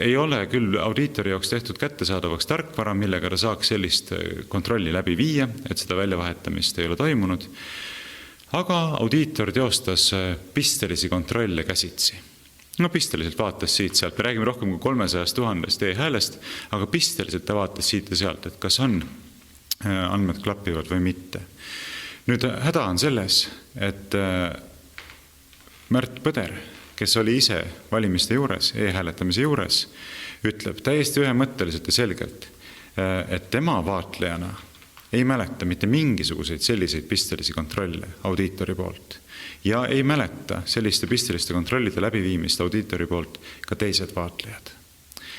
ei ole küll audiitori jaoks tehtud kättesaadavaks tarkvara, millega ta saaks sellist kontrolli läbi viia, et seda väljavahetamist ei ole toimunud, aga audiitor teostas pistelisi kontrolle käsitsi. No pisteliselt vaatas siit sealt, me räägime rohkem kui 300 000 e-häälest, aga pisteliselt ta vaatas siit ja sealt, et kas on andmed klappivad või mitte. Nüüd häda on selles, et Märt Põder, kes oli ise valimiste juures, e-hääletamise juures, ütleb täiesti ühemõtteliselt ja selgelt, et tema vaatlejana ei mäleta mitte mingisuguseid selliseid pistelisi kontrolle audiitori poolt ja ei mäleta selliste pisteliste kontrollide läbiviimist audiitori poolt ka teised vaatlejad.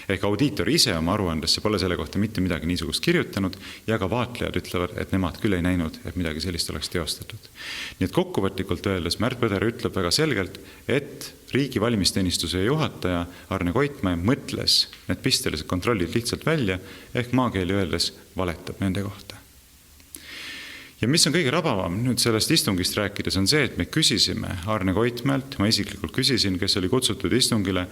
Ehk audiitor ise oma aruandesse pole selle kohta mitte midagi niisugust kirjutanud ja ka vaatlejad ütlevad, et nemad küll ei näinud, et midagi sellist oleks teostatud. Nii et kokkuvõtlikult öeldes Märt Põder ütleb väga selgelt, et riigi valimisteenistuse juhataja Arne Koitmäe mõtles need pistelised kontrollid lihtsalt välja, ehk maakeeli öeldes valetab nende kohta. Ja mis on kõige rabavam nüüd sellest istungist rääkides on see, et me küsisime Arne Koitmäelt, ma isiklikult küsisin, kes oli kutsutud istungile,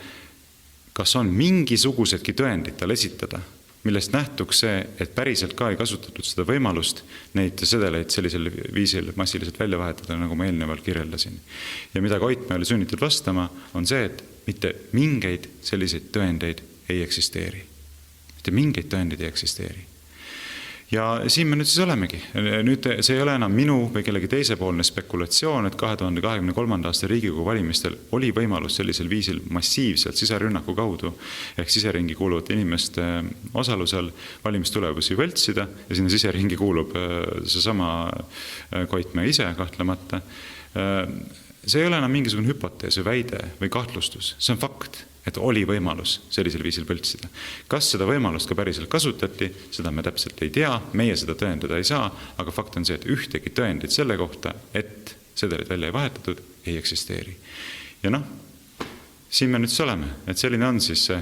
kas on mingisugusedki tõendid tal esitada, millest nähtuks see, et päriselt ka ei kasutatud seda võimalust neid sedeleid sellisel viisil massiliselt välja vahetada, nagu ma eelnevalt kirjeldasin. Ja mida Koitmäe oli sunnitud vastama, on see, et mitte mingeid selliseid tõendeid ei eksisteeri. Mitte mingeid tõendeid ei eksisteeri. Ja siin me nüüd siis olemegi. Nüüd see ei ole enam minu või kellegi teisepoolne spekulatsioon, et 2023. aasta Riigikogu valimistel oli võimalus sellisel viisil massiivselt siserünnaku kaudu ehk siseringi kuuluvate inimeste osalusel valimistulemusi võltsida ja sinna siseringi kuulub seesama Koitmäe ise kahtlemata. See ei ole enam mingisugune hüpotees või väide või kahtlustus, see on fakt, et oli võimalus sellisel viisil võltsida. Kas seda võimalust ka päriselt kasutati, seda me täpselt ei tea, meie seda tõendada ei saa, aga fakt on see, et ühtegi tõendit selle kohta, et sedelid välja ei vahetatud, ei eksisteeri. Ja siin me nüüd oleme, et selline on siis see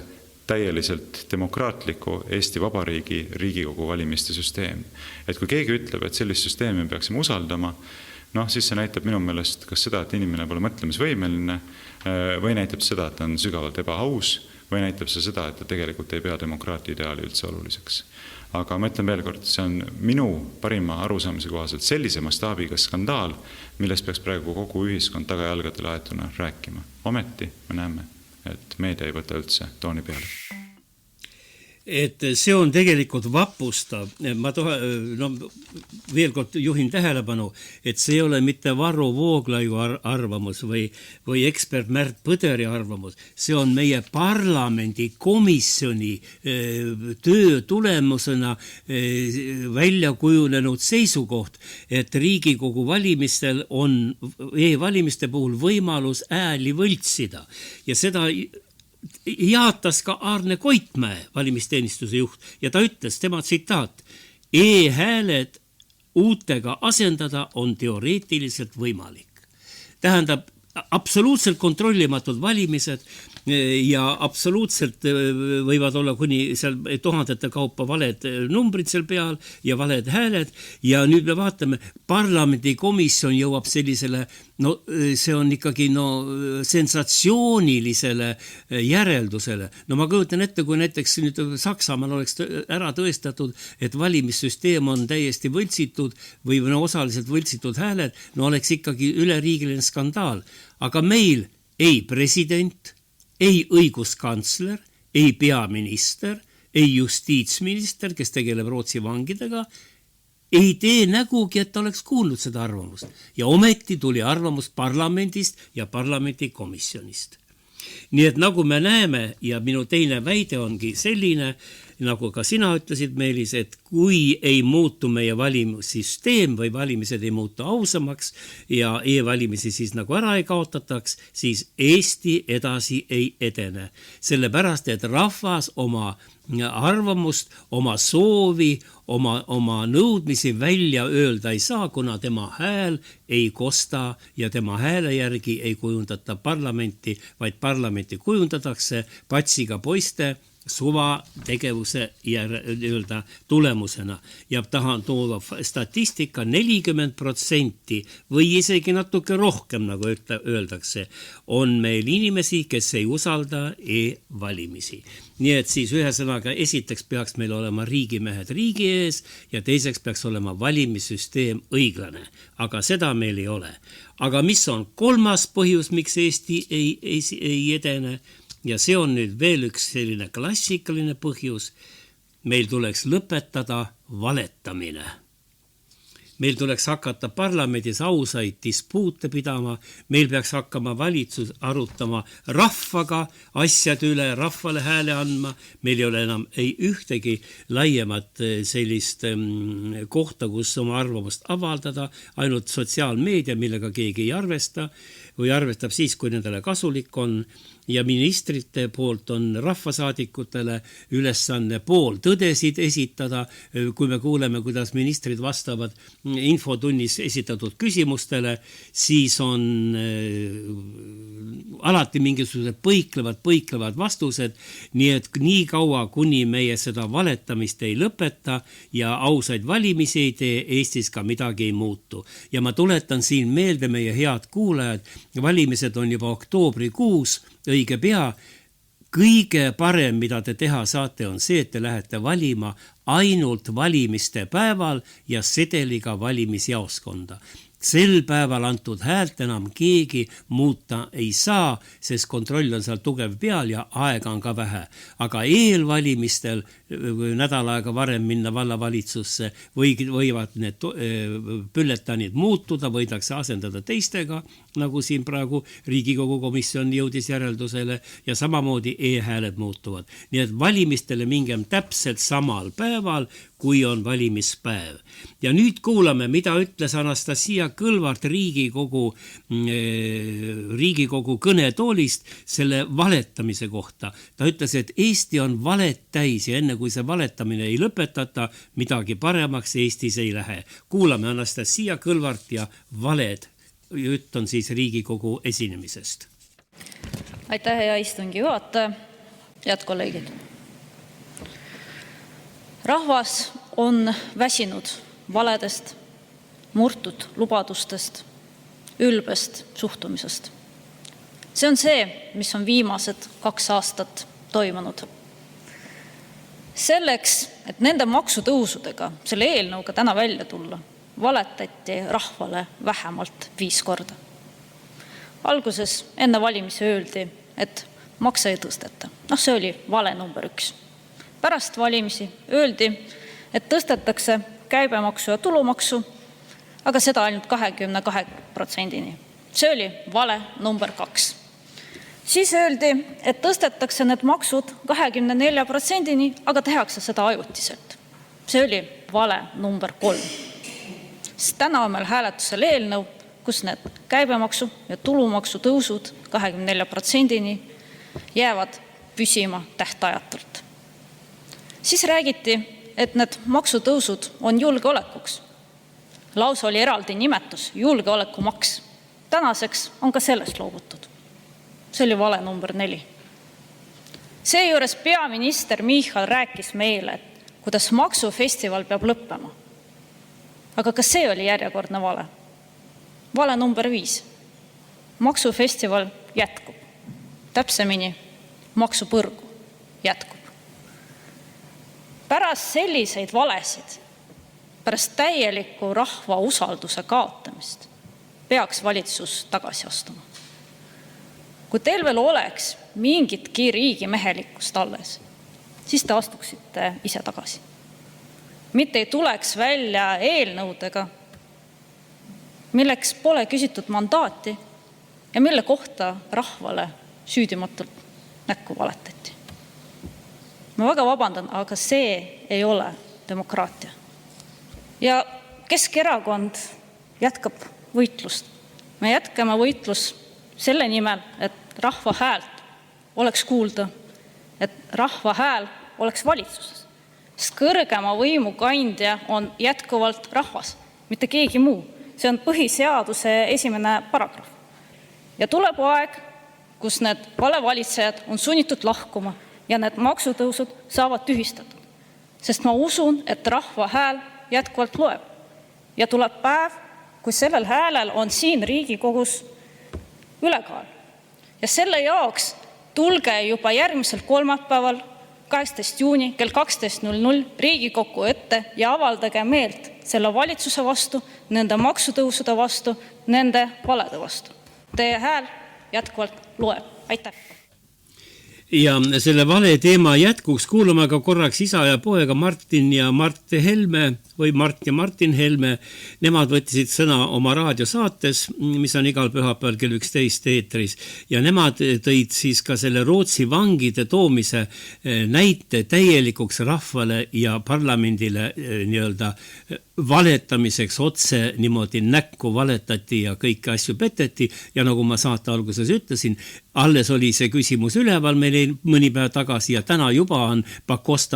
täieliselt demokraatliku Eesti Vabariigi Riigikogu valimiste süsteem. Et kui keegi ütleb, et sellist süsteemi peaksime usaldama, siis see näitab minu meelest kas seda, et inimene pole mõtlemisvõimeline, või näitab seda, et ta on sügavalt ebaaus, või näitab see seda, et ta tegelikult ei pea demokraatia ideaali üldse oluliseks. Aga ma ütlen veel kord, see on minu parima arusaamise kohaselt sellise mastaabiga skandaal, millest peaks praegu kogu ühiskond tagajalgadele aetuna rääkima. Ometi me näeme, et meedia ei võta üldse tooni peale. Et see on tegelikult vapustav. Ma veel kord juhin tähelepanu, et see ei ole mitte Varro Vooglaiu arvamus või ekspert Märt Põderi arvamus. See on meie parlamendi komisjoni töö tulemusena välja kujunenud seisukoht, et Riigikogu valimistel on e-valimiste puhul võimalus ääli võltsida. Ja seda jaatas ka Arne Koitmäe, valimisteenistuse juht, ja ta ütles, tema tsitaat, e-hääled uutega asendada on teoreetiliselt võimalik. Tähendab, absoluutselt kontrollimatud valimised ja absoluutselt võivad olla kuni seal tuhandete kaupa valed numbrid seal peal ja valed hääled ja nüüd me vaatame, parlamendikomisjon jõuab sellisele, see on ikkagi sensatsioonilisele järeldusele. Ma kujutan ette, kui näiteks nüüd Saksamaal oleks ära tõestatud, et valimissüsteem on täiesti võltsitud või osaliselt võltsitud hääled, oleks ikkagi üleriigiline skandaal. Aga meil ei president, ei õiguskantsler, ei peaminister, ei justiitsminister, kes tegeleb Rootsi vangidega, ei tee nägugi, et ta oleks kuulnud seda arvamust. Ja ometi tuli arvamus parlamendist ja parlamendikomisjonist. Nii et nagu me näeme, ja minu teine väide ongi selline, nagu ka sina ütlesid, Meelis, et kui ei muutu meie valimissüsteem või valimised ei muutu ausamaks ja e-valimisi siis nagu ära ei kaotataks, siis Eesti edasi ei edene. Sellepärast, et rahvas oma arvamust, oma soovi, oma nõudmisi välja öelda ei saa, kuna tema hääl ei kosta ja tema hääle järgi ei kujundata parlamenti, vaid parlamenti kujundatakse patsiga poiste suvategevuse tulemusena. Ja tahan tuua statistika 40% või isegi natuke rohkem, nagu öeldakse, on meil inimesi, kes ei usalda e-valimisi. Nii et siis ühesõnaga esiteks peaks meil olema riigimehed riigi ees ja teiseks peaks olema valimissüsteem õiglane. Aga seda meil ei ole. Aga mis on kolmas põhjus, miks Eesti ei edene? Ja see on nüüd veel üks selline klassikaline põhjus. Meil tuleks lõpetada valetamine. Meil tuleks hakata parlamendis ausaid dispuute pidama. Meil peaks hakkama valitsus arutama rahvaga asjade üle, rahvale hääle andma. Meil ei ole enam ei ühtegi laiemat sellist kohta, kus oma arvamust avaldada. Ainult sotsiaalmeedia, millega keegi ei arvesta või arvestab siis, kui nendele kasulik on. Ja ministrite poolt on rahvasaadikutele ülesanne pool tõdesid esitada. Kui me kuuleme, kuidas ministrid vastavad infotunnis esitatud küsimustele, siis on alati mingisugused põiklevad vastused. Nii et nii kaua, kuni meie seda valetamist ei lõpeta ja ausaid valimisi ei tee, Eestis ka midagi ei muutu. Ja ma tuletan siin meelde meie head kuulajad, valimised on juba oktoobrikuus, õige pea. Kõige parem, mida te teha saate, on see, et te lähete valima ainult valimiste päeval ja sedeliga valimisjaoskonda. Sel päeval antud häält enam keegi muuta ei saa, sest kontroll on seal tugev peal ja aega on ka vähe. Aga eelvalimistel nädal aega varem minna vallavalitsusse võivad need bülletanid muutuda, võidakse asendada teistega, nagu siin praegu Riigikogu komisjon jõudis järeldusele ja samamoodi e-hääled muutuvad. Nii et valimistele mingem täpselt samal päeval, kui on valimispäev. Ja nüüd kuulame, mida ütles Anastasia Kõlvart Riigikogu kõnetoolist selle valetamise kohta. Ta ütles, et Eesti on valet täis ja enne kui see valetamine ei lõpetata, midagi paremaks Eestis ei lähe. Kuulame Anastasia Kõlvart ja valed. Jutt on siis Riigikogu esinemisest. Aitäh, hea istungi juhataja, head kolleegid. Rahvas on väsinud valedest, murtud lubadustest, ülbest suhtumisest. See on see, mis on viimased 2 aastat toimunud. Selleks, et nende maksutõusudega, selle eelnõuga täna välja tulla, valetati rahvale vähemalt 5 korda. Alguses enne valimisi öeldi, et makse ei tõsteta. See oli vale number 1. Pärast valimisi öeldi, et tõstetakse käibemaksu ja tulumaksu, aga seda ainult 22%-ni. See oli vale number 2. Siis öeldi, et tõstetakse need maksud 24%-ni, aga tehakse seda ajutiselt. See oli vale number 3. Sest täna on meil hääletusel eelnõu, kus need käibemaksu ja tulumaksu tõusud 24%-ni jäävad püsima tähtajatult. Siis räägiti, et need maksutõusud on julgeolekuks. Lausa oli eraldi nimetus, julgeolekumaks. Tänaseks on ka sellest loobutud. See oli vale number 4. Seejuures peaminister Michal rääkis meile, kuidas maksufestival peab lõppema. Aga ka see oli järjekordne vale. Vale number 5. Maksufestival jätkub. Täpsemini, maksupõrgu jätkub. Pärast selliseid valesid, pärast täieliku rahva usalduse kaotamist, peaks valitsus tagasi astuma. Kui teil veel oleks mingitki riigimehelikkust alles, siis te astuksite ise tagasi. Mitte ei tuleks välja eelnõudega, milleks pole küsitud mandaati ja mille kohta rahvale süüdimatult näkku valetati. Ma väga vabandan, aga see ei ole demokraatia. Ja Keskerakond jätkab võitlust. Me jätkame võitlust selle nimel, et rahva häält oleks kuulda, et rahva hääl oleks valitsuses. Sest kõrgema võimu kandja on jätkuvalt rahvas, mitte keegi muu. See on põhiseaduse 1. paragrahv. Ja tuleb aeg, kus need valevalitsejad on sunnitud lahkuma ja need maksutõusud saavad tühistatud. Sest ma usun, et rahva hääl jätkuvalt loeb. Ja tuleb päev, kui sellel häälel on siin Riigikogus ülekaal. Ja selle jaoks tulge juba järgmisel kolmapäeval, 18. juuni kell 12.00 Riigikokku ette ja avaldage meelt selle valitsuse vastu, nende maksutõusude vastu, nende valede vastu. Teie hääl jätkuvalt loeb. Aitäh! Ja selle vale teema jätkuks kuulame ka korraks isa ja poega Martin ja Mart Helme või Mart ja Martin Helme. Nemad võttisid sõna oma raadiosaates, mis on igal pühapäeval kell 11 eetris. Ja nemad tõid siis ka selle Rootsi vangide toomise näite täielikuks rahvale ja parlamendile nii-öelda valetamiseks otse niimoodi näkku valetati ja kõiki asju peteti. Ja nagu ma saate alguses ütlesin, alles oli see küsimus üleval meil mõni päev tagasi ja täna juba on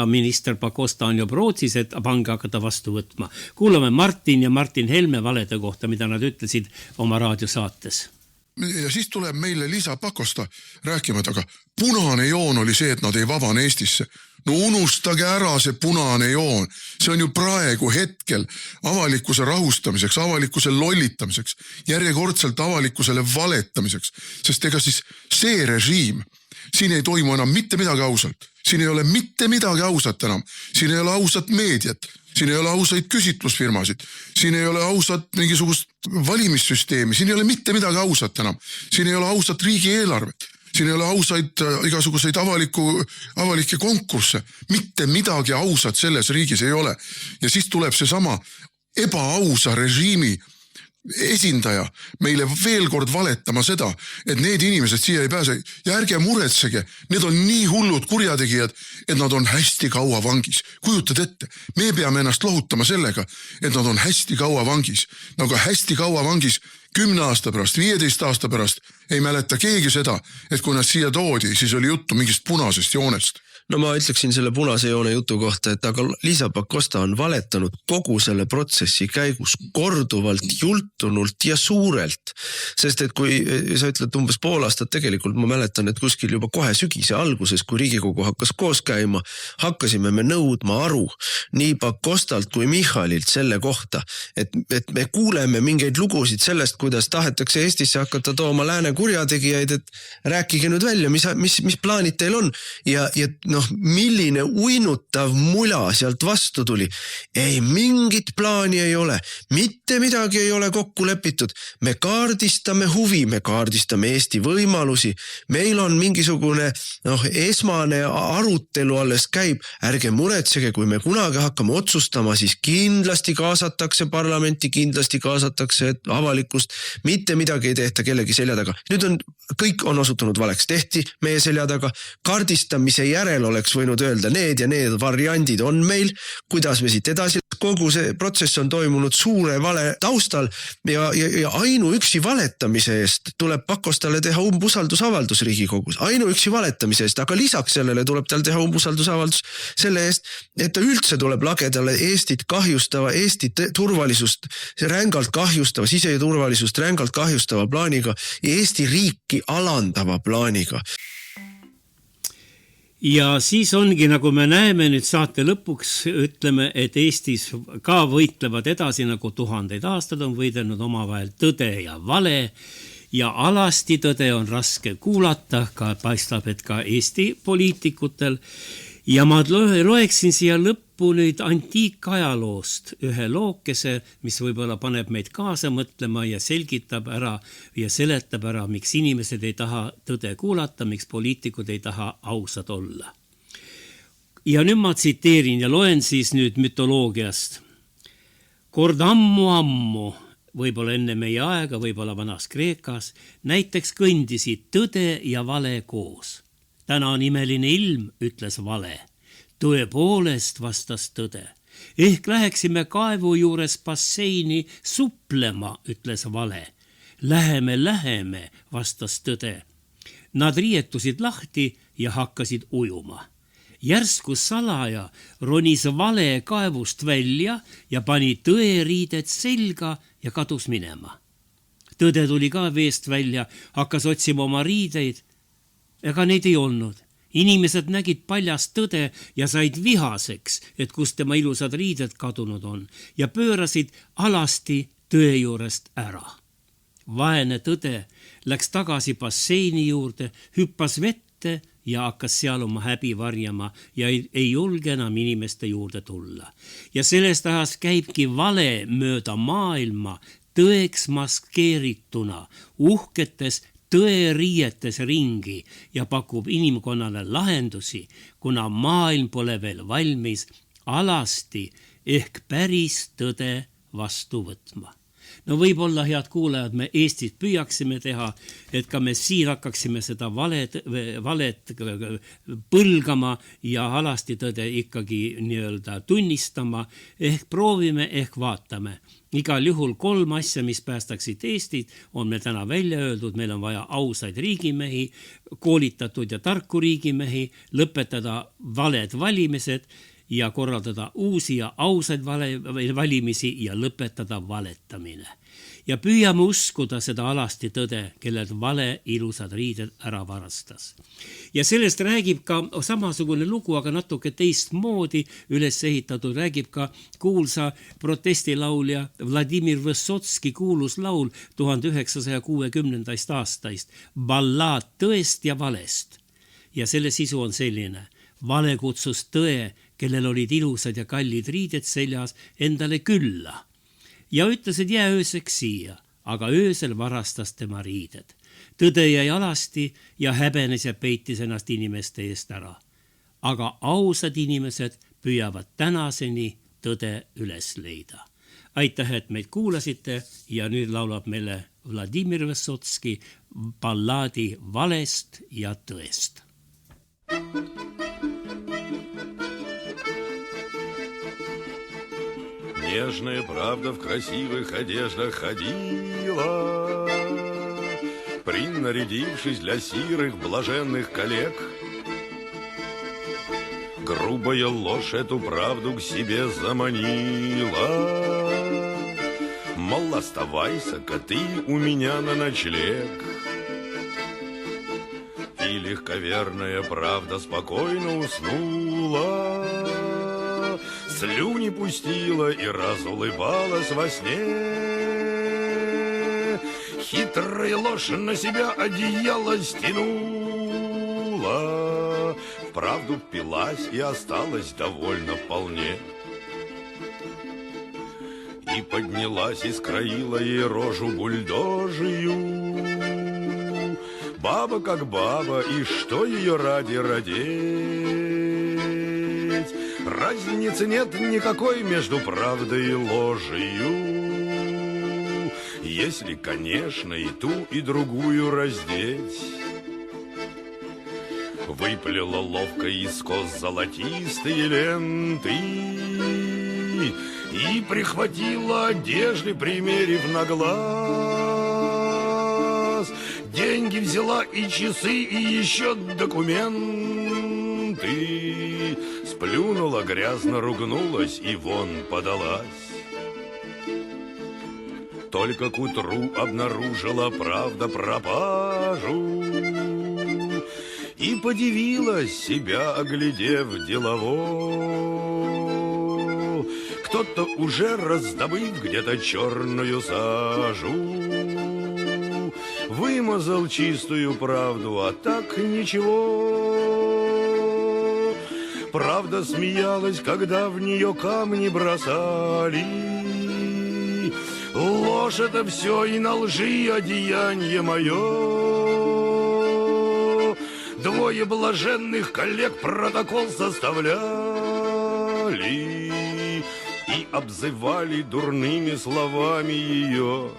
minister Pakosta on juba Rootsis, et pange hakata vastu võtma. Kuulame Martin ja Martin Helme valede kohta, mida nad ütlesid oma raadiosaates. Ja siis tuleb meile Liisa Pakosta rääkima, aga punane joon oli see, et nad ei vabane Eestisse. No unustage ära see punane joon. See on ju praegu hetkel avalikkuse rahustamiseks, avalikkuse lollitamiseks, järjekordselt avalikkusele valetamiseks. Sest ega siis see režiim, siin ei toimu enam mitte midagi ausalt. Siin ei ole mitte midagi ausat enam. Siin ei ole ausat meediat. Siin ei ole ausaid küsitlusfirmasid. Siin ei ole ausat mingisugust valimissüsteemi. Siin ei ole mitte midagi ausat enam. Siin ei ole ausat riigieelarvet. Siin ei ole ausaid igasuguseid avalikke konkursse. Mitte midagi ausat selles riigis ei ole. Ja siis tuleb see sama ebaausa režiimi esindaja meile veel kord valetama seda, et need inimesed siia ei pääse. Ja ärge muretsege, need on nii hullud kurjategijad, et nad on hästi kaua vangis. Kujutad ette, me peame ennast lohutama sellega, et nad on hästi kaua vangis. Nagu hästi kaua vangis 10 aasta pärast, 15 aasta pärast ei mäleta keegi seda, et kui nad siia toodi, siis oli juttu mingist punasest joonest. No ma ütleksin selle punase joone jutu kohta, et aga Liisa Pakosta on valetanud kogu selle protsessi käigus korduvalt, jultunult ja suurelt. Sest et kui sa ütled umbes pool aastat, tegelikult ma mäletan, et kuskil juba kohe sügise alguses, kui Riigikogu hakkas koos käima, hakkasime me nõudma aru nii Pakostalt kui Michalilt selle kohta, et me kuuleme mingeid lugusid sellest, kuidas tahetakse Eestisse hakata tooma lääne kurjategijaid, et rääkige nüüd välja, mis plaanid teil on ja milline uinutav mula sealt vastu tuli. Ei, mingit plaani ei ole. Mitte midagi ei ole kokku lepitud. Me kaardistame huvi, me kaardistame Eesti võimalusi. Meil on mingisugune esmane arutelu alles käib. Ärge muretsege, kui me kunagi hakkame otsustama, siis kindlasti kaasatakse parlamenti, kindlasti kaasatakse avalikkust. Mitte midagi ei tehta kellegi selja taga. Nüüd kõik on osutunud valeks. Tehti meie selja taga. Kaardistamise järel oleks võinud öelda, need ja need variandid on meil, kuidas me siit edasi. Kogu see protsess on toimunud suure vale taustal ja ainuüksi valetamise eest tuleb Pakostale teha umbusaldusavaldus Riigikogus. Ainuüksi valetamise eest, aga lisaks sellele tuleb tal teha umbusaldusavaldus selle eest, et ta üldse tuleb lagedale Eestit kahjustava, Eesti turvalisust rängalt kahjustava, siseturvalisust rängalt kahjustava plaaniga ja Eesti riiki alandava plaaniga. Ja siis ongi, nagu me näeme nüüd saate lõpuks, ütleme, et Eestis ka võitlevad edasi, nagu 1000 aastad on võidelnud omavahel tõde ja vale ja alasti tõde on raske kuulata, ka paistab, et ka Eesti poliitikutel. Ja ma loeksin siia lõppu nüüd antiikajaloost ühe lookese, mis võib-olla paneb meid kaasa mõtlema ja selgitab ära ja seletab ära, miks inimesed ei taha tõde kuulata, miks poliitikud ei taha ausad olla. Ja nüüd ma tsiteerin ja loen siis nüüd mütoloogiast. Kord ammu, võib-olla enne meie aega, võib-olla vanas Kreekas, näiteks kõndisid tõde ja vale koos. Täna on imeline ilm, ütles vale. tõepoolest, vastas tõde. Ehk läheksime kaevu juures basseini suplema, ütles vale. Läheme, vastas tõde. Nad riietusid lahti ja hakkasid ujuma. Järsku salaja ronis vale kaevust välja ja pani tõe riided selga ja kadus minema. Tõde tuli ka veest välja, hakkas otsima oma riideid, ega neid ei olnud. Inimesed nägid paljast tõde ja said vihaseks, et kus tema ilusad riided kadunud on, ja pöörasid alasti tõe juurest ära. Vaene tõde läks tagasi basseini juurde, hüppas vette ja hakkas seal oma häbi varjama ja ei julge enam inimeste juurde tulla. Ja sellest ajast käibki vale mööda maailma tõeks maskeerituna, uhketes tõeriietes ringi ja pakub inimkonnale lahendusi, kuna maailm pole veel valmis alasti ehk päris tõde vastu võtma. No võib-olla, head kuulajad, me Eestis püüaksime teha, et ka me siin hakkaksime seda valet põlgama ja alasti tõde ikkagi nii-öelda tunnistama, ehk proovime, ehk vaatame. Igal juhul 3 asja, mis päästaksid Eestit, on meil täna välja öeldud. Meil on vaja ausaid riigimehi, koolitatud ja tarku riigimehi, lõpetada valed valimised ja korraldada uusi ja ausaid valimisi ja lõpetada valetamine. Ja püüame uskuda seda alasti tõde, kellelt vale ilusad riided ära varastas. Ja sellest räägib ka samasugune lugu, aga natuke teistmoodi üles ehitatud, räägib ka kuulsa protestilaulja Vladimir Vysotski kuulus laul 1960. aastaist Ballaad tõest ja valest. Ja selle sisu on selline. Vale kutsus tõe, kellel olid ilusad ja kallid riided seljas, endale külla. Ja ütles, et jää ööseks siia, aga öösel varastas tema riided. Tõde jäi alasti ja häbenes ja peitis ennast inimeste eest ära. Aga ausad inimesed püüavad tänaseni tõde üles leida. Aitäh, et meid kuulasite ja nüüd laulab meile Vladimir Vysotski ballaadi valest ja tõest. Нежная правда в красивых одеждах ходила, принарядившись для сирых блаженных коллег. Грубая ложь эту правду к себе заманила. Мол, оставайся-ка ты у меня на ночлег. И легковерная правда спокойно уснула, слюни пустила и разулыбалась во сне. Хитрая ложь на себя одеяло стянула, в правду впилась и осталась довольно вполне. И поднялась и скроила ей рожу бульдожию. Баба как баба, и что ее ради родить? Разницы нет никакой между правдой и ложью, если, конечно, и ту, и другую раздеть. Выплела ловко из кос золотистые ленты и прихватила одежды, примерив на глаз. Деньги взяла и часы, и еще документы. Сплюнула, грязно ругнулась и вон подалась. Только к утру обнаружила правда пропажу и подивилась, себя оглядев делово. Кто-то уже раздобыв где-то черную сажу вымазал чистую правду, а так ничего. Правда смеялась, когда в нее камни бросали. Ложь это все и на лжи одеяние мое. Двое блаженных коллег протокол составляли и обзывали дурными словами ее.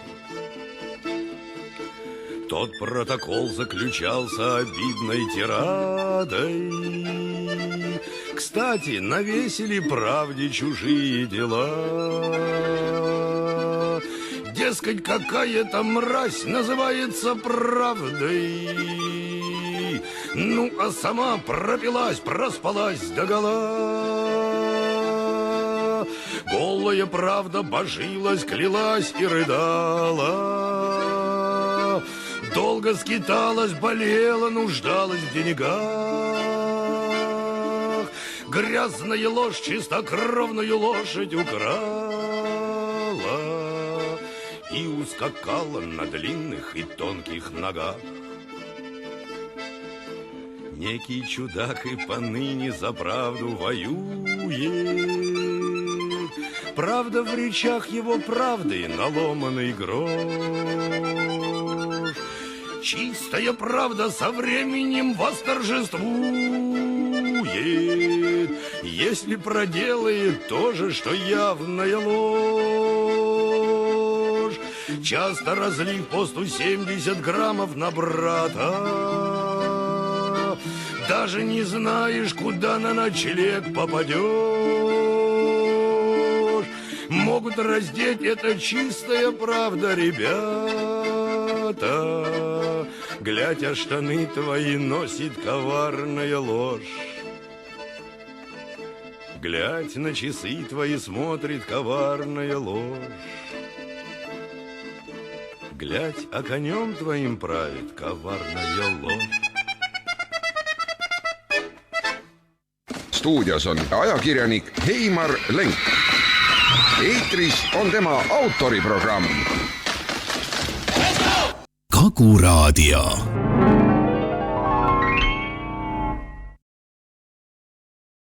Тот протокол заключался обидной тирадой. кстати, навесили правде чужие дела. Дескать, какая-то мразь называется правдой. Ну, а сама пропилась, проспалась догола. Голая правда божилась, клялась и рыдала. Долго скиталась, болела, нуждалась в деньгах. Грязная ложь чистокровную лошадь украла и ускакала на длинных и тонких ногах. Некий чудак и поныне за правду воюет. Правда в речах его правды наломанный грош. Чистая правда со временем восторжествует, если проделает то же, что явная ложь. Часто разлив по 170 граммов на брата, даже не знаешь, куда на ночлег попадешь. Могут раздеть, это чистая правда, ребята. Глядь, а штаны твои носит коварная ложь. Глядь, на часы твои смотрит коварная ложь. Глядь, а конем твоим правит коварная ложь. Stuudios on ajakirjanik Heimar Lenk. Eetris on tema autoriprogramm. Kagu Raadio.